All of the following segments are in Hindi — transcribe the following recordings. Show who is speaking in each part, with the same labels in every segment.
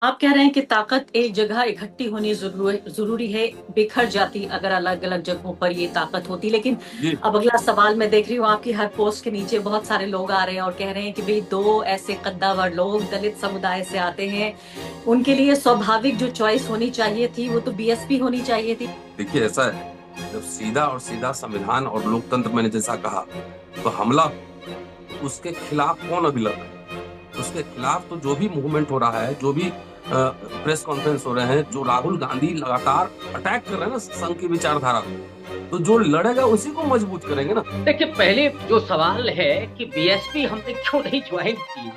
Speaker 1: आप कह रहे हैं कि ताकत एक जगह इकट्ठी होनी ज़रूरी है, बिखर जाती अगर अलग-अलग जगहों पर ये ताकत होती। लेकिन
Speaker 2: जी।
Speaker 1: अब अगला सवाल मैं देख रही हूँ आपकी हर पोस्ट के नीचे बहुत सारे लोग आ रहे हैं और कह रहे हैं कि भई 2 ऐसे कद्दावर लोग दलित समुदाय से आते हैं, उनके लिए स्वाभाविक जो चॉइस होनी चाहिए थी, वो तो बीएसपी होनी चाहिए थी।
Speaker 2: देखिए ऐसा है, जब सीधा और सीधा संविधान और लोकतंत्र मैंने जैसा कहा, तो हमला उसके खिलाफ कौन अभी लड़ रहा है? उसके खिलाफ तो जो भी मूवमेंट हो रहा है, जो भी प्रेस कॉन्फ्रेंस हो रहे हैं, जो राहुल गांधी लगातार अटैक कर रहे हैं ना संघ की विचारधारा को, तो जो लड़ेगा उसी को मजबूत करेंगे ना।
Speaker 3: देखिए, पहले जो सवाल है कि बीएसपी हमने क्यों नहीं ज्वाइन की।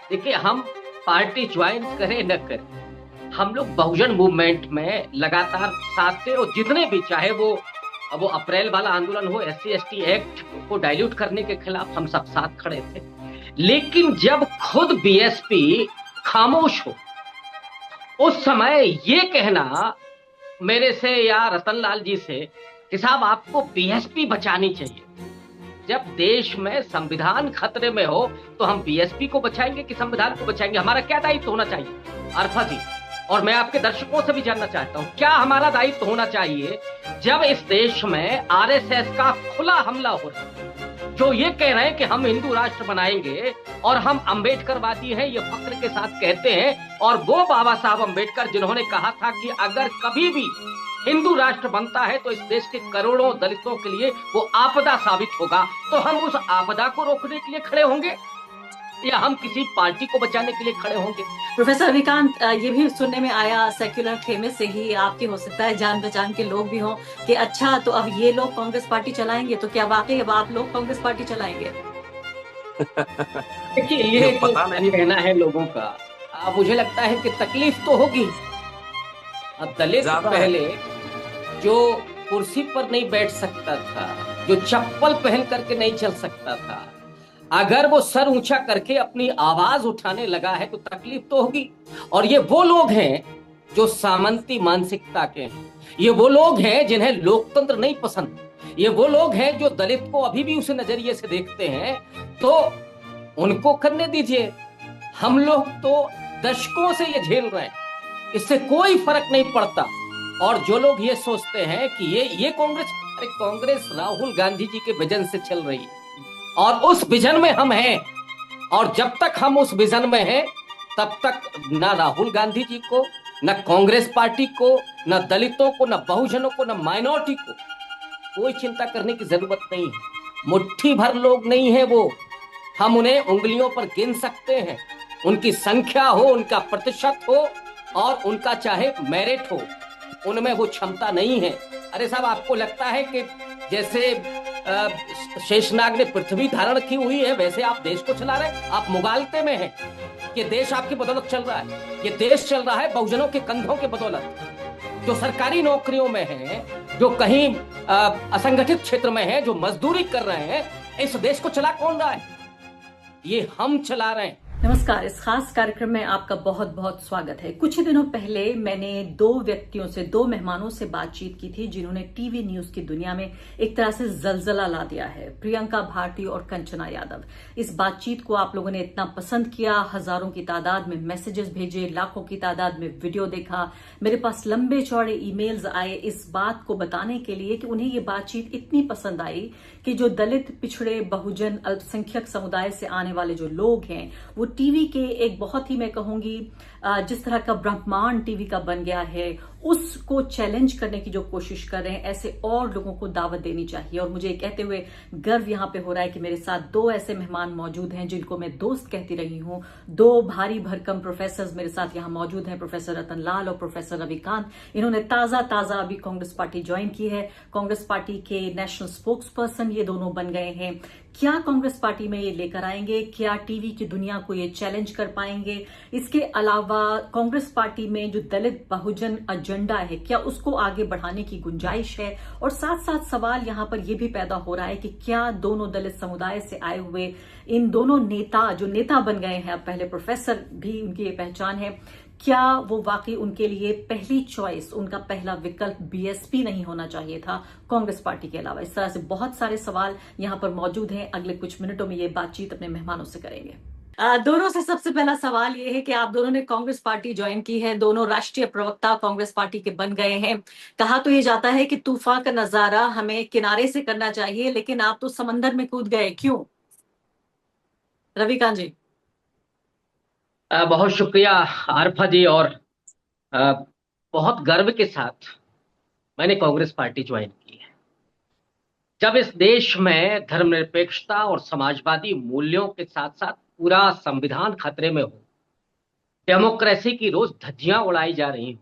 Speaker 3: देखिए, हम पार्टी ज्वाइन करें न करें, हम लोग बहुजन मूवमेंट में लगातार साथ थे और जितने भी चाहे वो अप्रैल वाला आंदोलन हो, एससी एसटी एक्ट को डाइल्यूट करने के खिलाफ हम सब साथ खड़े थे। लेकिन जब खुद बीएसपी खामोश हो, उस समय ये कहना मेरे से या रतन लाल जी से कि साहब आपको बीएसपी बचानी चाहिए। जब देश में संविधान खतरे में हो तो हम बीएसपी को बचाएंगे कि संविधान को बचाएंगे? हमारा क्या दायित्व होना चाहिए अरफा जी? और मैं आपके दर्शकों से भी जानना चाहता हूं, क्या हमारा दायित्व होना चाहिए जब इस देश में आरएसएस का खुला हमला हो रहा है, जो ये कह रहे हैं कि हम हिंदू राष्ट्र बनाएंगे और हम अंबेडकरवादी हैं, ये फक्र के साथ कहते हैं। और वो बाबा साहब अंबेडकर जिन्होंने कहा था कि अगर कभी भी हिंदू राष्ट्र बनता है तो इस देश के करोड़ों दलितों के लिए वो आपदा साबित होगा। तो हम उस आपदा को रोकने के लिए खड़े होंगे या हम किसी पार्टी को बचाने के लिए खड़े होंगे?
Speaker 1: प्रोफेसर अभिकांत, ये भी सुनने में आया सेक्युलर खेमे से ही आपके हो सकता है जान पहचान के लोग भी हों कि अच्छा तो अब ये लोग कांग्रेस पार्टी चलाएंगे, तो क्या वाकई अब आप लोग कांग्रेस पार्टी चलाएंगे?
Speaker 3: देखिए, ये जो
Speaker 2: पता नहीं।
Speaker 3: कहना है लोगों का, मुझे लगता है कि तकलीफ तो होगी। अब दलित
Speaker 2: ज्यादा है।
Speaker 3: पहले जो कुर्सी पर नहीं बैठ सकता था, जो चप्पल पहन करके नहीं चल सकता था, अगर वो सर ऊंचा करके अपनी आवाज उठाने लगा है तो तकलीफ तो होगी। और ये वो लोग हैं जो सामंती मानसिकता के हैं, ये वो लोग हैं जिन्हें लोकतंत्र नहीं पसंद, ये वो लोग हैं जो दलित को अभी भी उस नजरिए से देखते हैं। तो उनको करने दीजिए। हम लोग तो दशकों से ये झेल रहे हैं, इससे कोई फर्क नहीं पड़ता। और जो लोग ये सोचते हैं कि ये कांग्रेस, अरे कांग्रेस राहुल गांधी जी के विजन से चल रही है और उस विजन में हम हैं। और जब तक हम उस विजन में हैं तब तक ना राहुल गांधी जी को, न कांग्रेस पार्टी को, न दलितों को, न बहुजनों को, न माइनॉरिटी को कोई चिंता करने की जरूरत नहीं है। मुट्ठी भर लोग नहीं है वो, हम उन्हें उंगलियों पर गिन सकते हैं। उनकी संख्या हो, उनका प्रतिशत हो और उनका चाहे मेरिट हो, उनमें वो क्षमता नहीं है। अरे साहब, आपको लगता है कि जैसे शेषनाग ने पृथ्वी धारण की हुई है वैसे आप देश को चला रहे हैं? आप मुगालते में हैं। ये देश आपकी बदौलत चल रहा है, ये देश चल रहा है बहुजनों के कंधों के बदौलत। जो सरकारी नौकरियों में हैं, जो कहीं असंगठित क्षेत्र में हैं, जो मजदूरी कर रहे हैं, इस देश को चला कौन रहा है? ये हम चला रहे हैं।
Speaker 1: नमस्कार, इस खास कार्यक्रम में आपका बहुत बहुत स्वागत है। कुछ ही दिनों पहले मैंने दो मेहमानों से बातचीत की थी जिन्होंने टीवी न्यूज की दुनिया में एक तरह से जलजला ला दिया है, प्रियंका भारती और कंचना यादव। इस बातचीत को आप लोगों ने इतना पसंद किया, हजारों की तादाद में मैसेजेस भेजे, लाखों की तादाद में वीडियो देखा, मेरे पास लंबे चौड़े ईमेल्स आए इस बात को बताने के लिए कि उन्हें ये बातचीत इतनी पसंद आई कि जो दलित, पिछड़े, बहुजन, अल्पसंख्यक समुदाय से आने वाले जो लोग हैं वो टीवी के एक बहुत ही, मैं कहूंगी, जिस तरह का ब्रह्मांड टीवी का बन गया है उसको चैलेंज करने की जो कोशिश कर रहे हैं, ऐसे और लोगों को दावत देनी चाहिए। और मुझे कहते हुए गर्व यहां पे हो रहा है कि मेरे साथ 2 ऐसे मेहमान मौजूद हैं जिनको मैं दोस्त कहती रही हूं। 2 भारी भरकम प्रोफेसर मेरे साथ यहां मौजूद हैं, प्रोफेसर रतन लाल और प्रोफेसर रविकांत। इन्होंने ताजा अभी कांग्रेस पार्टी ज्वाइन की है, कांग्रेस पार्टी के नेशनल स्पोक्स पर्सन ये दोनों बन गए हैं। क्या कांग्रेस पार्टी में ये लेकर आएंगे? क्या टीवी की दुनिया को ये चैलेंज कर पाएंगे? इसके अलावा कांग्रेस पार्टी में जो दलित बहुजन एजेंडा है, क्या उसको आगे बढ़ाने की गुंजाइश है? और साथ साथ सवाल यहां पर यह भी पैदा हो रहा है कि क्या दोनों दलित समुदाय से आए हुए इन दोनों नेता, जो नेता बन गए हैं, अब पहले प्रोफेसर भी उनकी ये पहचान है, क्या वो वाकई उनके लिए पहली चॉइस, उनका पहला विकल्प बीएसपी नहीं होना चाहिए था कांग्रेस पार्टी के अलावा? इस तरह से बहुत सारे सवाल यहां पर मौजूद हैं। अगले कुछ मिनटों में ये बातचीत अपने मेहमानों से करेंगे। दोनों से सबसे पहला सवाल ये है कि आप दोनों ने कांग्रेस पार्टी ज्वाइन की है, दोनों राष्ट्रीय प्रवक्ता कांग्रेस पार्टी के बन गए हैं। कहा तो ये जाता है कि तूफान का नजारा हमें किनारे से करना चाहिए, लेकिन आप तो समंदर में कूद गए, क्यों? रविकांत जी।
Speaker 3: बहुत शुक्रिया आरफा जी। और अ, बहुत गर्व के साथ मैंने कांग्रेस पार्टी ज्वाइन की है। जब इस देश में धर्मनिरपेक्षता और समाजवादी मूल्यों के साथ साथ पूरा संविधान खतरे में हो, डेमोक्रेसी की रोज धज्जियां उड़ाई जा रही हो,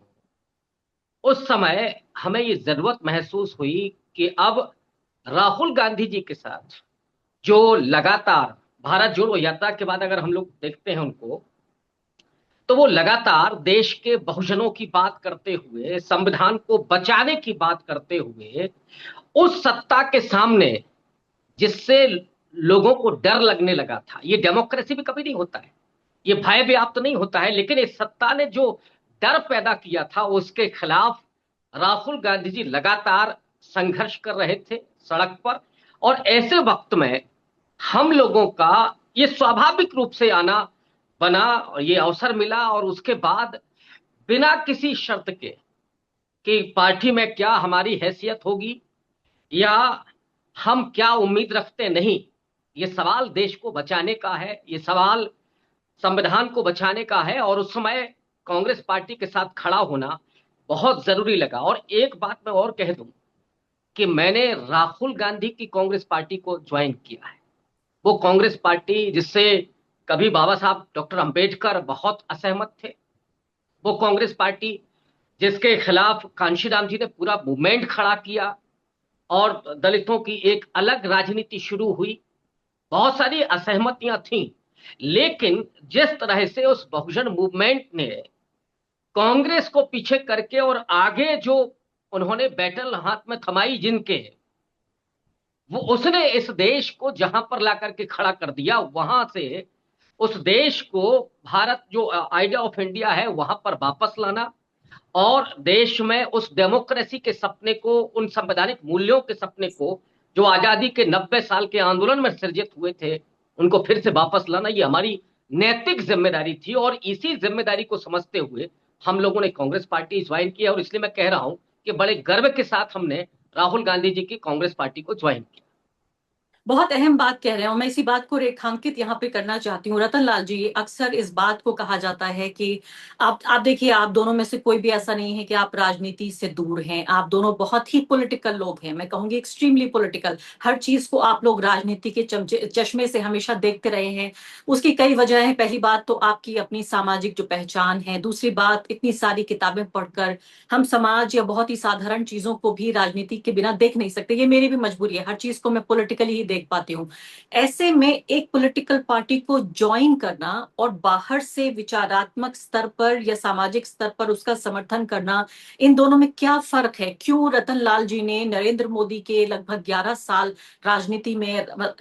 Speaker 3: उस समय हमें ये जरूरत महसूस हुई कि अब राहुल गांधी जी के साथ जो लगातार भारत जोड़ो यात्रा के बाद अगर हम लोग देखते हैं उनको, तो वो लगातार देश के बहुजनों की बात करते हुए, संविधान को बचाने की बात करते हुए, उस सत्ता के सामने जिससे लोगों को डर लगने लगा था। ये डेमोक्रेसी भी कभी नहीं होता है, ये भय व्याप्त नहीं होता है, लेकिन इस सत्ता ने जो डर पैदा किया था उसके खिलाफ राहुल गांधी जी लगातार संघर्ष कर रहे थे सड़क पर। और ऐसे वक्त में हम लोगों का ये स्वाभाविक रूप से आना बना, और ये अवसर मिला। और उसके बाद बिना किसी शर्त के कि पार्टी में क्या हमारी हैसियत होगी या हम क्या उम्मीद रखते, नहीं, ये सवाल देश को बचाने का है, ये सवाल संविधान को बचाने का है। और उस समय कांग्रेस पार्टी के साथ खड़ा होना बहुत जरूरी लगा। और एक बात मैं और कह दूं कि मैंने राहुल गांधी की कांग्रेस पार्टी को ज्वाइन किया है, वो कांग्रेस पार्टी जिससे कभी बाबा साहब डॉक्टर अंबेडकर बहुत असहमत थे, वो कांग्रेस पार्टी जिसके खिलाफ कांशीराम जी ने पूरा मूवमेंट खड़ा किया और दलितों की एक अलग राजनीति शुरू हुई। बहुत सारी असहमतियां थीं, लेकिन जिस तरह से उस बहुजन मूवमेंट ने कांग्रेस को पीछे करके और आगे जो उन्होंने बैटल हाथ में थमाई जिनके, वो उसने इस देश को जहां पर ला करके खड़ा कर दिया, वहां से उस देश को भारत जो आइडिया ऑफ इंडिया है वहां पर वापस लाना और देश में उस डेमोक्रेसी के सपने को, उन संवैधानिक मूल्यों के सपने को जो आजादी के 90 साल के आंदोलन में सृजित हुए थे, उनको फिर से वापस लाना, ये हमारी नैतिक जिम्मेदारी थी। और इसी जिम्मेदारी को समझते हुए हम लोगों ने कांग्रेस पार्टी ज्वाइन की है। और इसलिए मैं कह रहा हूं कि बड़े गर्व के साथ हमने राहुल गांधी जी की कांग्रेस पार्टी को ज्वाइन किया।
Speaker 1: बहुत अहम बात कह रहे हो, मैं इसी बात को रेखांकित यहाँ पे करना चाहती हूँ। रतन लाल जी, अक्सर इस बात को कहा जाता है कि आप देखिए, आप दोनों में से कोई भी ऐसा नहीं है कि आप राजनीति से दूर हैं। आप दोनों बहुत ही पॉलिटिकल लोग हैं, मैं कहूंगी एक्सट्रीमली पॉलिटिकल। हर चीज को आप लोग राजनीति के चश्मे से हमेशा देखते रहे हैं। उसकी कई वजह है। पहली बात तो आपकी अपनी सामाजिक जो पहचान है, दूसरी बात इतनी सारी किताबें पढ़कर हम समाज या बहुत ही साधारण चीजों को भी राजनीति के बिना देख नहीं सकते। ये मेरी भी मजबूरी है, हर चीज को मैं पॉलिटिकली ही देख पाती हूँ। ऐसे में एक पॉलिटिकल पार्टी को ज्वाइन करना और बाहर से विचारात्मक स्तर पर या सामाजिक स्तर पर उसका समर्थन करना, इन दोनों में क्या फर्क है? क्यों रतन लाल जी ने नरेंद्र मोदी के लगभग 11 साल राजनीति में,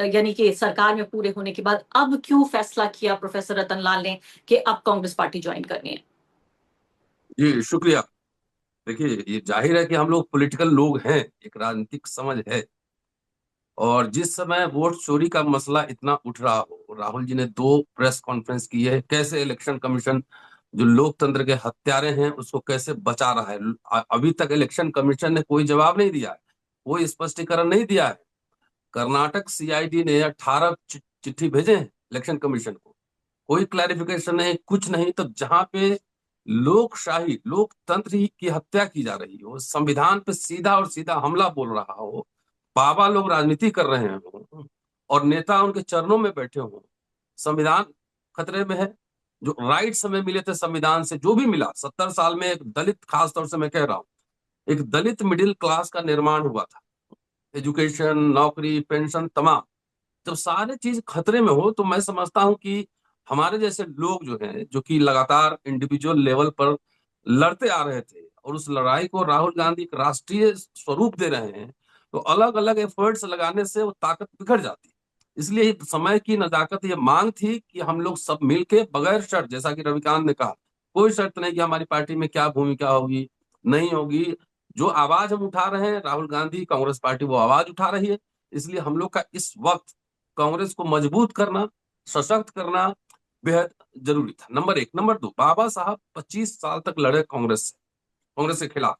Speaker 1: यानी कि सरकार में पूरे होने के बाद, अब क्यों फैसला किया प्रोफेसर रतन लाल ने कि अब कांग्रेस पार्टी ज्वाइन करनी है?
Speaker 2: जी शुक्रिया। देखिए, ये जाहिर है कि हम लोग पॉलिटिकल लोग हैं, एक राजनीतिक समझ है। और जिस समय वोट चोरी का मसला इतना उठ रहा हो, राहुल जी ने 2 प्रेस कॉन्फ्रेंस की है, कैसे इलेक्शन कमीशन जो लोकतंत्र के हत्यारे हैं उसको कैसे बचा रहा है। अभी तक इलेक्शन कमीशन ने कोई जवाब नहीं दिया है, कोई स्पष्टीकरण नहीं दिया है। कर्नाटक सीआईडी ने 18 चिट्ठी भेजे हैं इलेक्शन कमीशन को, कोई क्लैरिफिकेशन नहीं, कुछ नहीं। तो जहां पे लोकशाही, लोकतंत्र ही की हत्या की जा रही हो, संविधान पे सीधा और सीधा हमला बोल रहा हो, बाबा लोग राजनीति कर रहे हो और नेता उनके चरणों में बैठे हो, संविधान खतरे में है। जो राइट्स हमें मिले थे संविधान से, जो भी मिला 70 साल में, एक दलित, खासतौर से मैं कह रहा हूँ, एक दलित मिडिल क्लास का निर्माण हुआ था। एजुकेशन, नौकरी, पेंशन, तमाम, जब सारे चीज खतरे में हो तो मैं समझता हूं कि हमारे जैसे लोग जो हैं, जो कि लगातार इंडिविजुअल लेवल पर लड़ते आ रहे थे और उस लड़ाई को राहुल गांधी एक राष्ट्रीय स्वरूप दे रहे हैं, तो अलग अलग एफर्ट्स लगाने से वो ताकत बिखर जाती है। इसलिए समय की नजाकत ये मांग थी कि हम लोग सब मिलके बगैर शर्त, जैसा कि रविकांत ने कहा, कोई शर्त नहीं कि हमारी पार्टी में क्या भूमिका होगी, नहीं होगी, जो आवाज हम उठा रहे हैं, राहुल गांधी कांग्रेस पार्टी वो आवाज उठा रही है। इसलिए हम लोग का इस वक्त कांग्रेस को मजबूत करना, सशक्त करना, बेहद जरूरी था। नंबर एक। नंबर दो, बाबा साहब 25 साल तक लड़े कांग्रेस से, कांग्रेस के खिलाफ,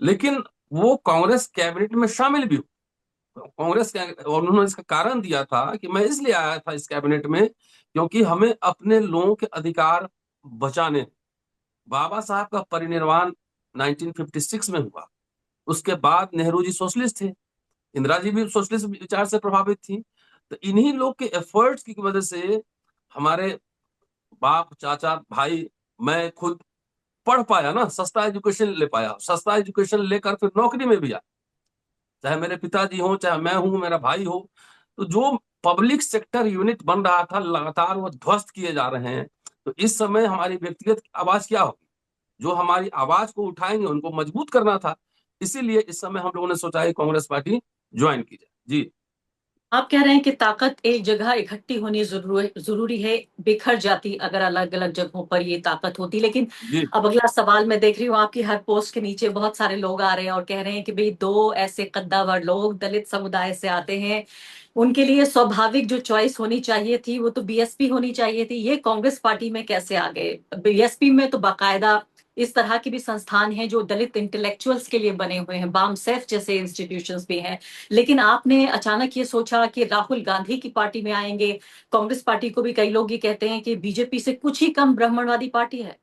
Speaker 2: लेकिन वो कांग्रेस कैबिनेट में शामिल भी हुए। कांग्रेस के, और उन्होंने इसका कारण दिया था कि मैं इसलिए आया था इस कैबिनेट में क्योंकि हमें अपने लोगों के अधिकार बचाने हैं। बाबा साहब का परिनिर्वाण 1956 में हुआ। उसके बाद नेहरू जी सोशलिस्ट थे, इंदिरा जी भी सोशलिस्ट विचार से प्रभावित थी। तो इन्हीं लोग के एफर्ट्स की वजह से हमारे बाप, चाचा, भाई, मैं खुद पढ़ पाया ना, सस्ता एजुकेशन ले पाया। सस्ता एजुकेशन लेकर फिर नौकरी में भी आया, चाहे मेरे पिताजी हो, चाहे मैं हूं, मेरा भाई हो। तो जो पब्लिक सेक्टर यूनिट बन रहा था, लगातार वो ध्वस्त किए जा रहे हैं। तो इस समय हमारी व्यक्तिगत आवाज क्या होगी? जो हमारी आवाज को उठाएंगे उनको मजबूत करना था। इसीलिए इस समय हम लोगों ने सोचा है कांग्रेस पार्टी ज्वाइन की जाए। जी।
Speaker 1: आप कह रहे हैं कि ताकत एक जगह इकट्ठी होनी जरूरी है, बिखर जाती अगर अलग अलग जगहों पर ये ताकत होती। लेकिन
Speaker 2: जी।
Speaker 1: अब अगला सवाल मैं देख रही हूँ आपकी हर पोस्ट के नीचे बहुत सारे लोग आ रहे हैं और कह रहे हैं कि भाई दो ऐसे कद्दावर लोग दलित समुदाय से आते हैं, उनके लिए स्वाभाविक जो चॉइस होनी चाहिए थी वो तो बीएसपी होनी चाहिए थी, ये कांग्रेस पार्टी में कैसे आ गए? बीएसपी में तो बाकायदा इस तरह की भी संस्थान हैं जो दलित इंटेलेक्चुअल्स के लिए बने हुए हैं, बामसेफ जैसे इंस्टीट्यूशंस भी हैं। लेकिन आपने अचानक ये सोचा कि राहुल गांधी की पार्टी में आएंगे। कांग्रेस पार्टी को भी कई लोग ये कहते हैं कि बीजेपी से कुछ ही कम ब्राह्मणवादी पार्टी है।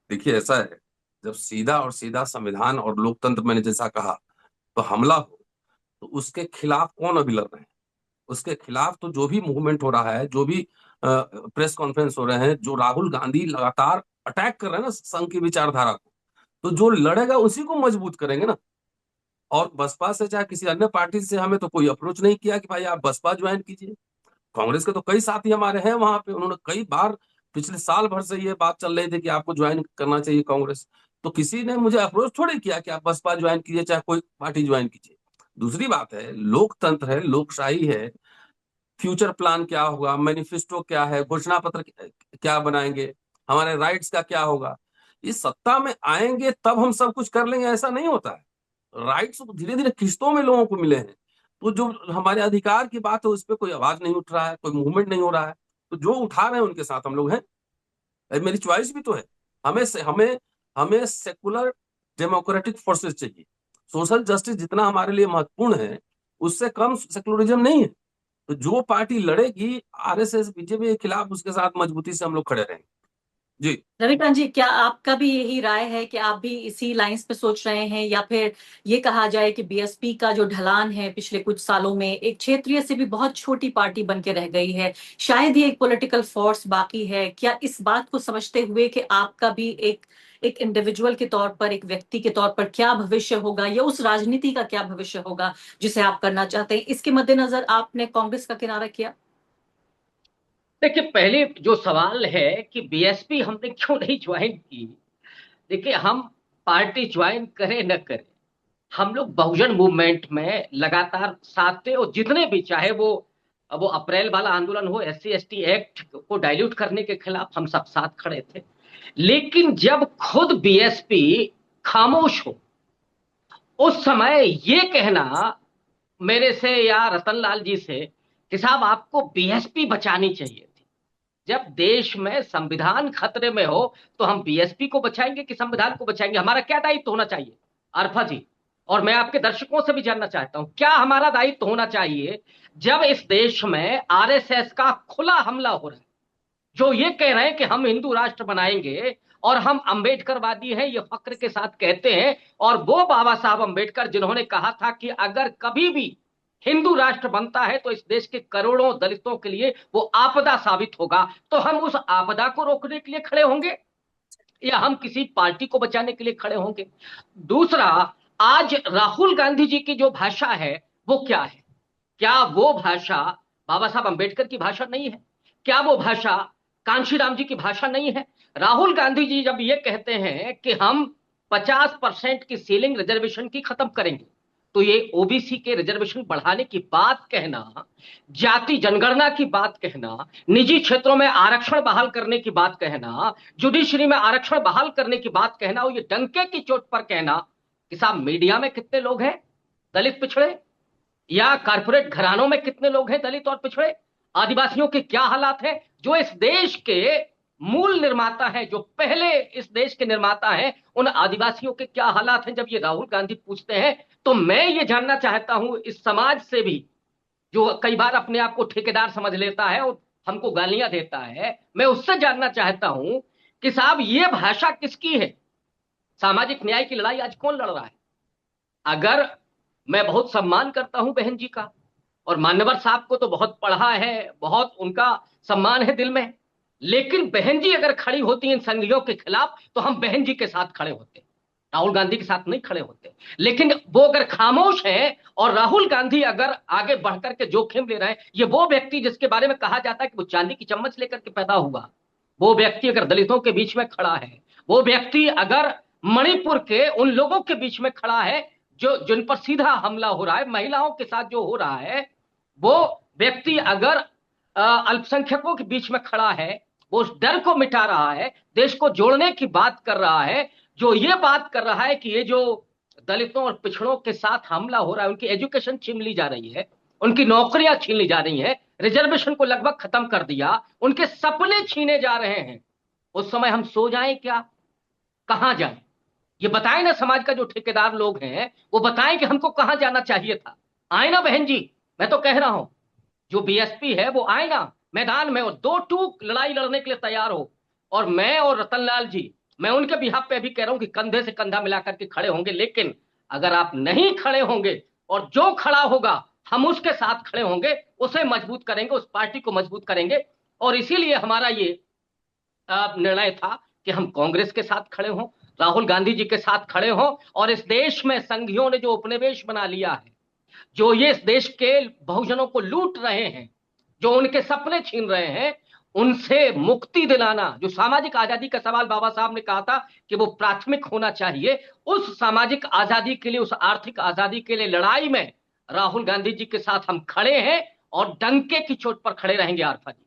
Speaker 2: देखिए, ऐसा है, जब सीधा और सीधा संविधान और लोकतंत्र, मैंने जैसा कहा, तो हमला हो, तो उसके खिलाफ कौन अभी लड़ रहे हैं? उसके खिलाफ तो जो भी मूवमेंट हो रहा है, जो भी प्रेस कॉन्फ्रेंस हो रहे हैं, जो राहुल गांधी लगातार अटैक कर रहे हैं ना संघ की विचारधारा को, तो जो लड़ेगा उसी को मजबूत करेंगे ना। और बसपा से चाहे किसी अन्य पार्टी से हमें तो कोई अप्रोच नहीं किया कि भाई आप बसपा ज्वाइन कीजिए। कांग्रेस के तो कई साथी हमारे हैं वहां पे, उन्होंने कई बार पिछले साल भर से ये बात चल रही थी कि आपको ज्वाइन करना चाहिए कांग्रेस। तो किसी ने मुझे अप्रोच थोड़ी किया कि आप बसपा ज्वाइन कीजिए, चाहे कोई पार्टी ज्वाइन कीजिए। दूसरी बात है, लोकतंत्र है, लोकशाही है। फ्यूचर प्लान क्या होगा, मैनिफेस्टो क्या है, घोषणा पत्र क्या बनाएंगे, हमारे राइट्स का क्या होगा, इस सत्ता में आएंगे तब हम सब कुछ कर लेंगे, ऐसा नहीं होता है। राइट्स धीरे धीरे किस्तों में लोगों को मिले हैं। तो जो हमारे अधिकार की बात है उस पर कोई आवाज नहीं उठ रहा है, कोई मूवमेंट नहीं हो रहा है। तो जो उठा रहे हैं उनके साथ हम लोग हैं। मेरी चॉइस भी तो है। हमें हमें हमें सेकुलर डेमोक्रेटिक फोर्सेस चाहिए। सोशल जस्टिस जितना हमारे लिए महत्वपूर्ण है, उससे कम सेकुलरिज्म नहीं है। तो जो पार्टी लड़ेगी आरएसएस बीजेपी के खिलाफ, उसके साथ मजबूती से हम लोग खड़े रहेंगे। जी।
Speaker 1: रविकांत जी, क्या आपका भी यही राय है कि आप भी इसी लाइंस पे सोच रहे हैं, या फिर ये कहा जाए कि बीएसपी का जो ढलान है पिछले कुछ सालों में एक क्षेत्रीय से भी बहुत छोटी पार्टी बन के रह गई है, शायद ही एक पॉलिटिकल फोर्स बाकी है? क्या इस बात को समझते हुए कि आपका भी एक एक इंडिविजुअल के तौर पर, एक व्यक्ति के तौर पर क्या भविष्य होगा, या उस राजनीति का क्या भविष्य होगा जिसे आप करना चाहते हैं, इसके मद्देनजर आपने कांग्रेस का किनारा किया?
Speaker 3: देखिए, पहले जो सवाल है कि बीएसपी हमने क्यों नहीं ज्वाइन की। देखिए, हम पार्टी ज्वाइन करें न करें, हम लोग बहुजन मूवमेंट में लगातार साथ थे, और जितने भी, चाहे वो अप्रैल वाला आंदोलन हो, एससी एसटी एक्ट को डाइल्यूट करने के खिलाफ, हम सब साथ खड़े थे। लेकिन जब खुद बीएसपी खामोश हो, उस समय ये कहना मेरे से या रतनलाल जी से कि साहब आपको बीएसपी बचानी चाहिए थी। जब देश में संविधान खतरे में हो तो हम बीएसपी को बचाएंगे कि संविधान को बचाएंगे? हमारा क्या दायित्व होना चाहिए अरफा जी? और मैं आपके दर्शकों से भी जानना चाहता हूं, क्या हमारा दायित्व होना चाहिए जब इस देश में आरएसएस का खुला हमला हो रहा है, जो ये कह रहे हैं कि हम हिंदू राष्ट्र बनाएंगे और हम अंबेडकरवादी हैं, ये फक्र के साथ कहते हैं। और वो बाबा साहब अंबेडकर जिन्होंने कहा था कि अगर कभी भी हिंदू राष्ट्र बनता है तो इस देश के करोड़ों दलितों के लिए वो आपदा साबित होगा, तो हम उस आपदा को रोकने के लिए खड़े होंगे या हम किसी पार्टी को बचाने के लिए खड़े होंगे? दूसरा, आज राहुल गांधी जी की जो भाषा है वो क्या है? क्या वो भाषा बाबा साहब अंबेडकर की भाषा नहीं है? क्या वो भाषा कांशीराम जी की भाषा नहीं है? राहुल गांधी जी जब ये कहते हैं कि हम 50% की सीलिंग रिजर्वेशन की खत्म करेंगे, तो ये ओबीसी के रिजर्वेशन बढ़ाने की बात कहना, जाति जनगणना की बात कहना, निजी क्षेत्रों में आरक्षण बहाल करने की बात कहना, जुडिशरी में आरक्षण बहाल करने की बात कहना, और ये डंके की चोट पर कहना कि साहब मीडिया में कितने लोग हैं दलित पिछड़े, या कारपोरेट घरानों में कितने लोग हैं दलित और पिछड़े? आदिवासियों के क्या हालात हैं, जो इस देश के मूल निर्माता हैं, जो पहले इस देश के निर्माता हैं, उन आदिवासियों के क्या हालात हैं, जब ये राहुल गांधी पूछते हैं, तो मैं ये जानना चाहता हूं इस समाज से भी, जो कई बार अपने आप को ठेकेदार समझ लेता है और हमको गालियां देता है, मैं उससे जानना चाहता हूं कि साहब ये भाषा किसकी है? सामाजिक न्याय की लड़ाई आज कौन लड़ रहा है? अगर मैं बहुत सम्मान करता हूं बहन जी का, और मान्यवर साहब को तो बहुत पढ़ा है, बहुत उनका सम्मान है दिल में, लेकिन बहन जी अगर खड़ी होती इन संघियों के खिलाफ तो हम बहन जी के साथ खड़े होते, राहुल गांधी के साथ नहीं खड़े होते। लेकिन वो अगर खामोश हैं और राहुल गांधी अगर आगे बढ़कर के जोखिम ले रहे हैं, ये वो व्यक्ति जिसके बारे में कहा जाता है कि वो चांदी की चम्मच लेकर के पैदा हुआ, वो व्यक्ति अगर दलितों के बीच में खड़ा है, वो व्यक्ति अगर मणिपुर के उन लोगों के बीच में खड़ा है जो जिन पर सीधा हमला हो रहा है, महिलाओं के साथ जो हो रहा है, वो व्यक्ति अगर अल्पसंख्यकों के बीच में खड़ा है, वो उस डर को मिटा रहा है, देश को जोड़ने की बात कर रहा है, जो ये बात कर रहा है कि ये जो दलितों और पिछड़ों के साथ हमला हो रहा है, उनकी एजुकेशन छीन ली जा रही है, उनकी नौकरियां छीन ली जा रही हैं, रिजर्वेशन को लगभग खत्म कर दिया, उनके सपने छीने जा रहे हैं, उस समय हम सो जाएं क्या? कहां जाएं? ये बताएं ना, समाज का जो ठेकेदार लोग हैं वो बताएं कि हमको कहां जाना चाहिए था। आए ना बहन जी, मैं तो कह रहा हूं, जो बीएसपी है वो आए ना मैदान में, और दो टूक लड़ाई लड़ने के लिए तैयार हो। और मैं और रतनलाल जी, मैं उनके बिहाफ पे भी कह रहा हूं कि कंधे से कंधा मिलाकर के खड़े होंगे, लेकिन अगर आप नहीं खड़े होंगे और जो खड़ा होगा हम उसके साथ खड़े होंगे, उसे मजबूत करेंगे, उस पार्टी को मजबूत करेंगे। और इसीलिए हमारा ये निर्णय था कि हम कांग्रेस के साथ खड़े हों, राहुल गांधी जी के साथ खड़े हों, और इस देश में संघियों ने जो उपनिवेश बना लिया है, जो ये इस देश के बहुजनों को लूट रहे हैं, जो उनके सपने छीन रहे हैं, उनसे मुक्ति दिलाना, जो सामाजिक आजादी का सवाल बाबा साहब ने कहा था कि वो प्राथमिक होना चाहिए, उस सामाजिक आजादी के लिए, उस आर्थिक आजादी के लिए लड़ाई में राहुल गांधी जी के साथ हम खड़े हैं और डंके की चोट पर खड़े रहेंगे आरफा जी।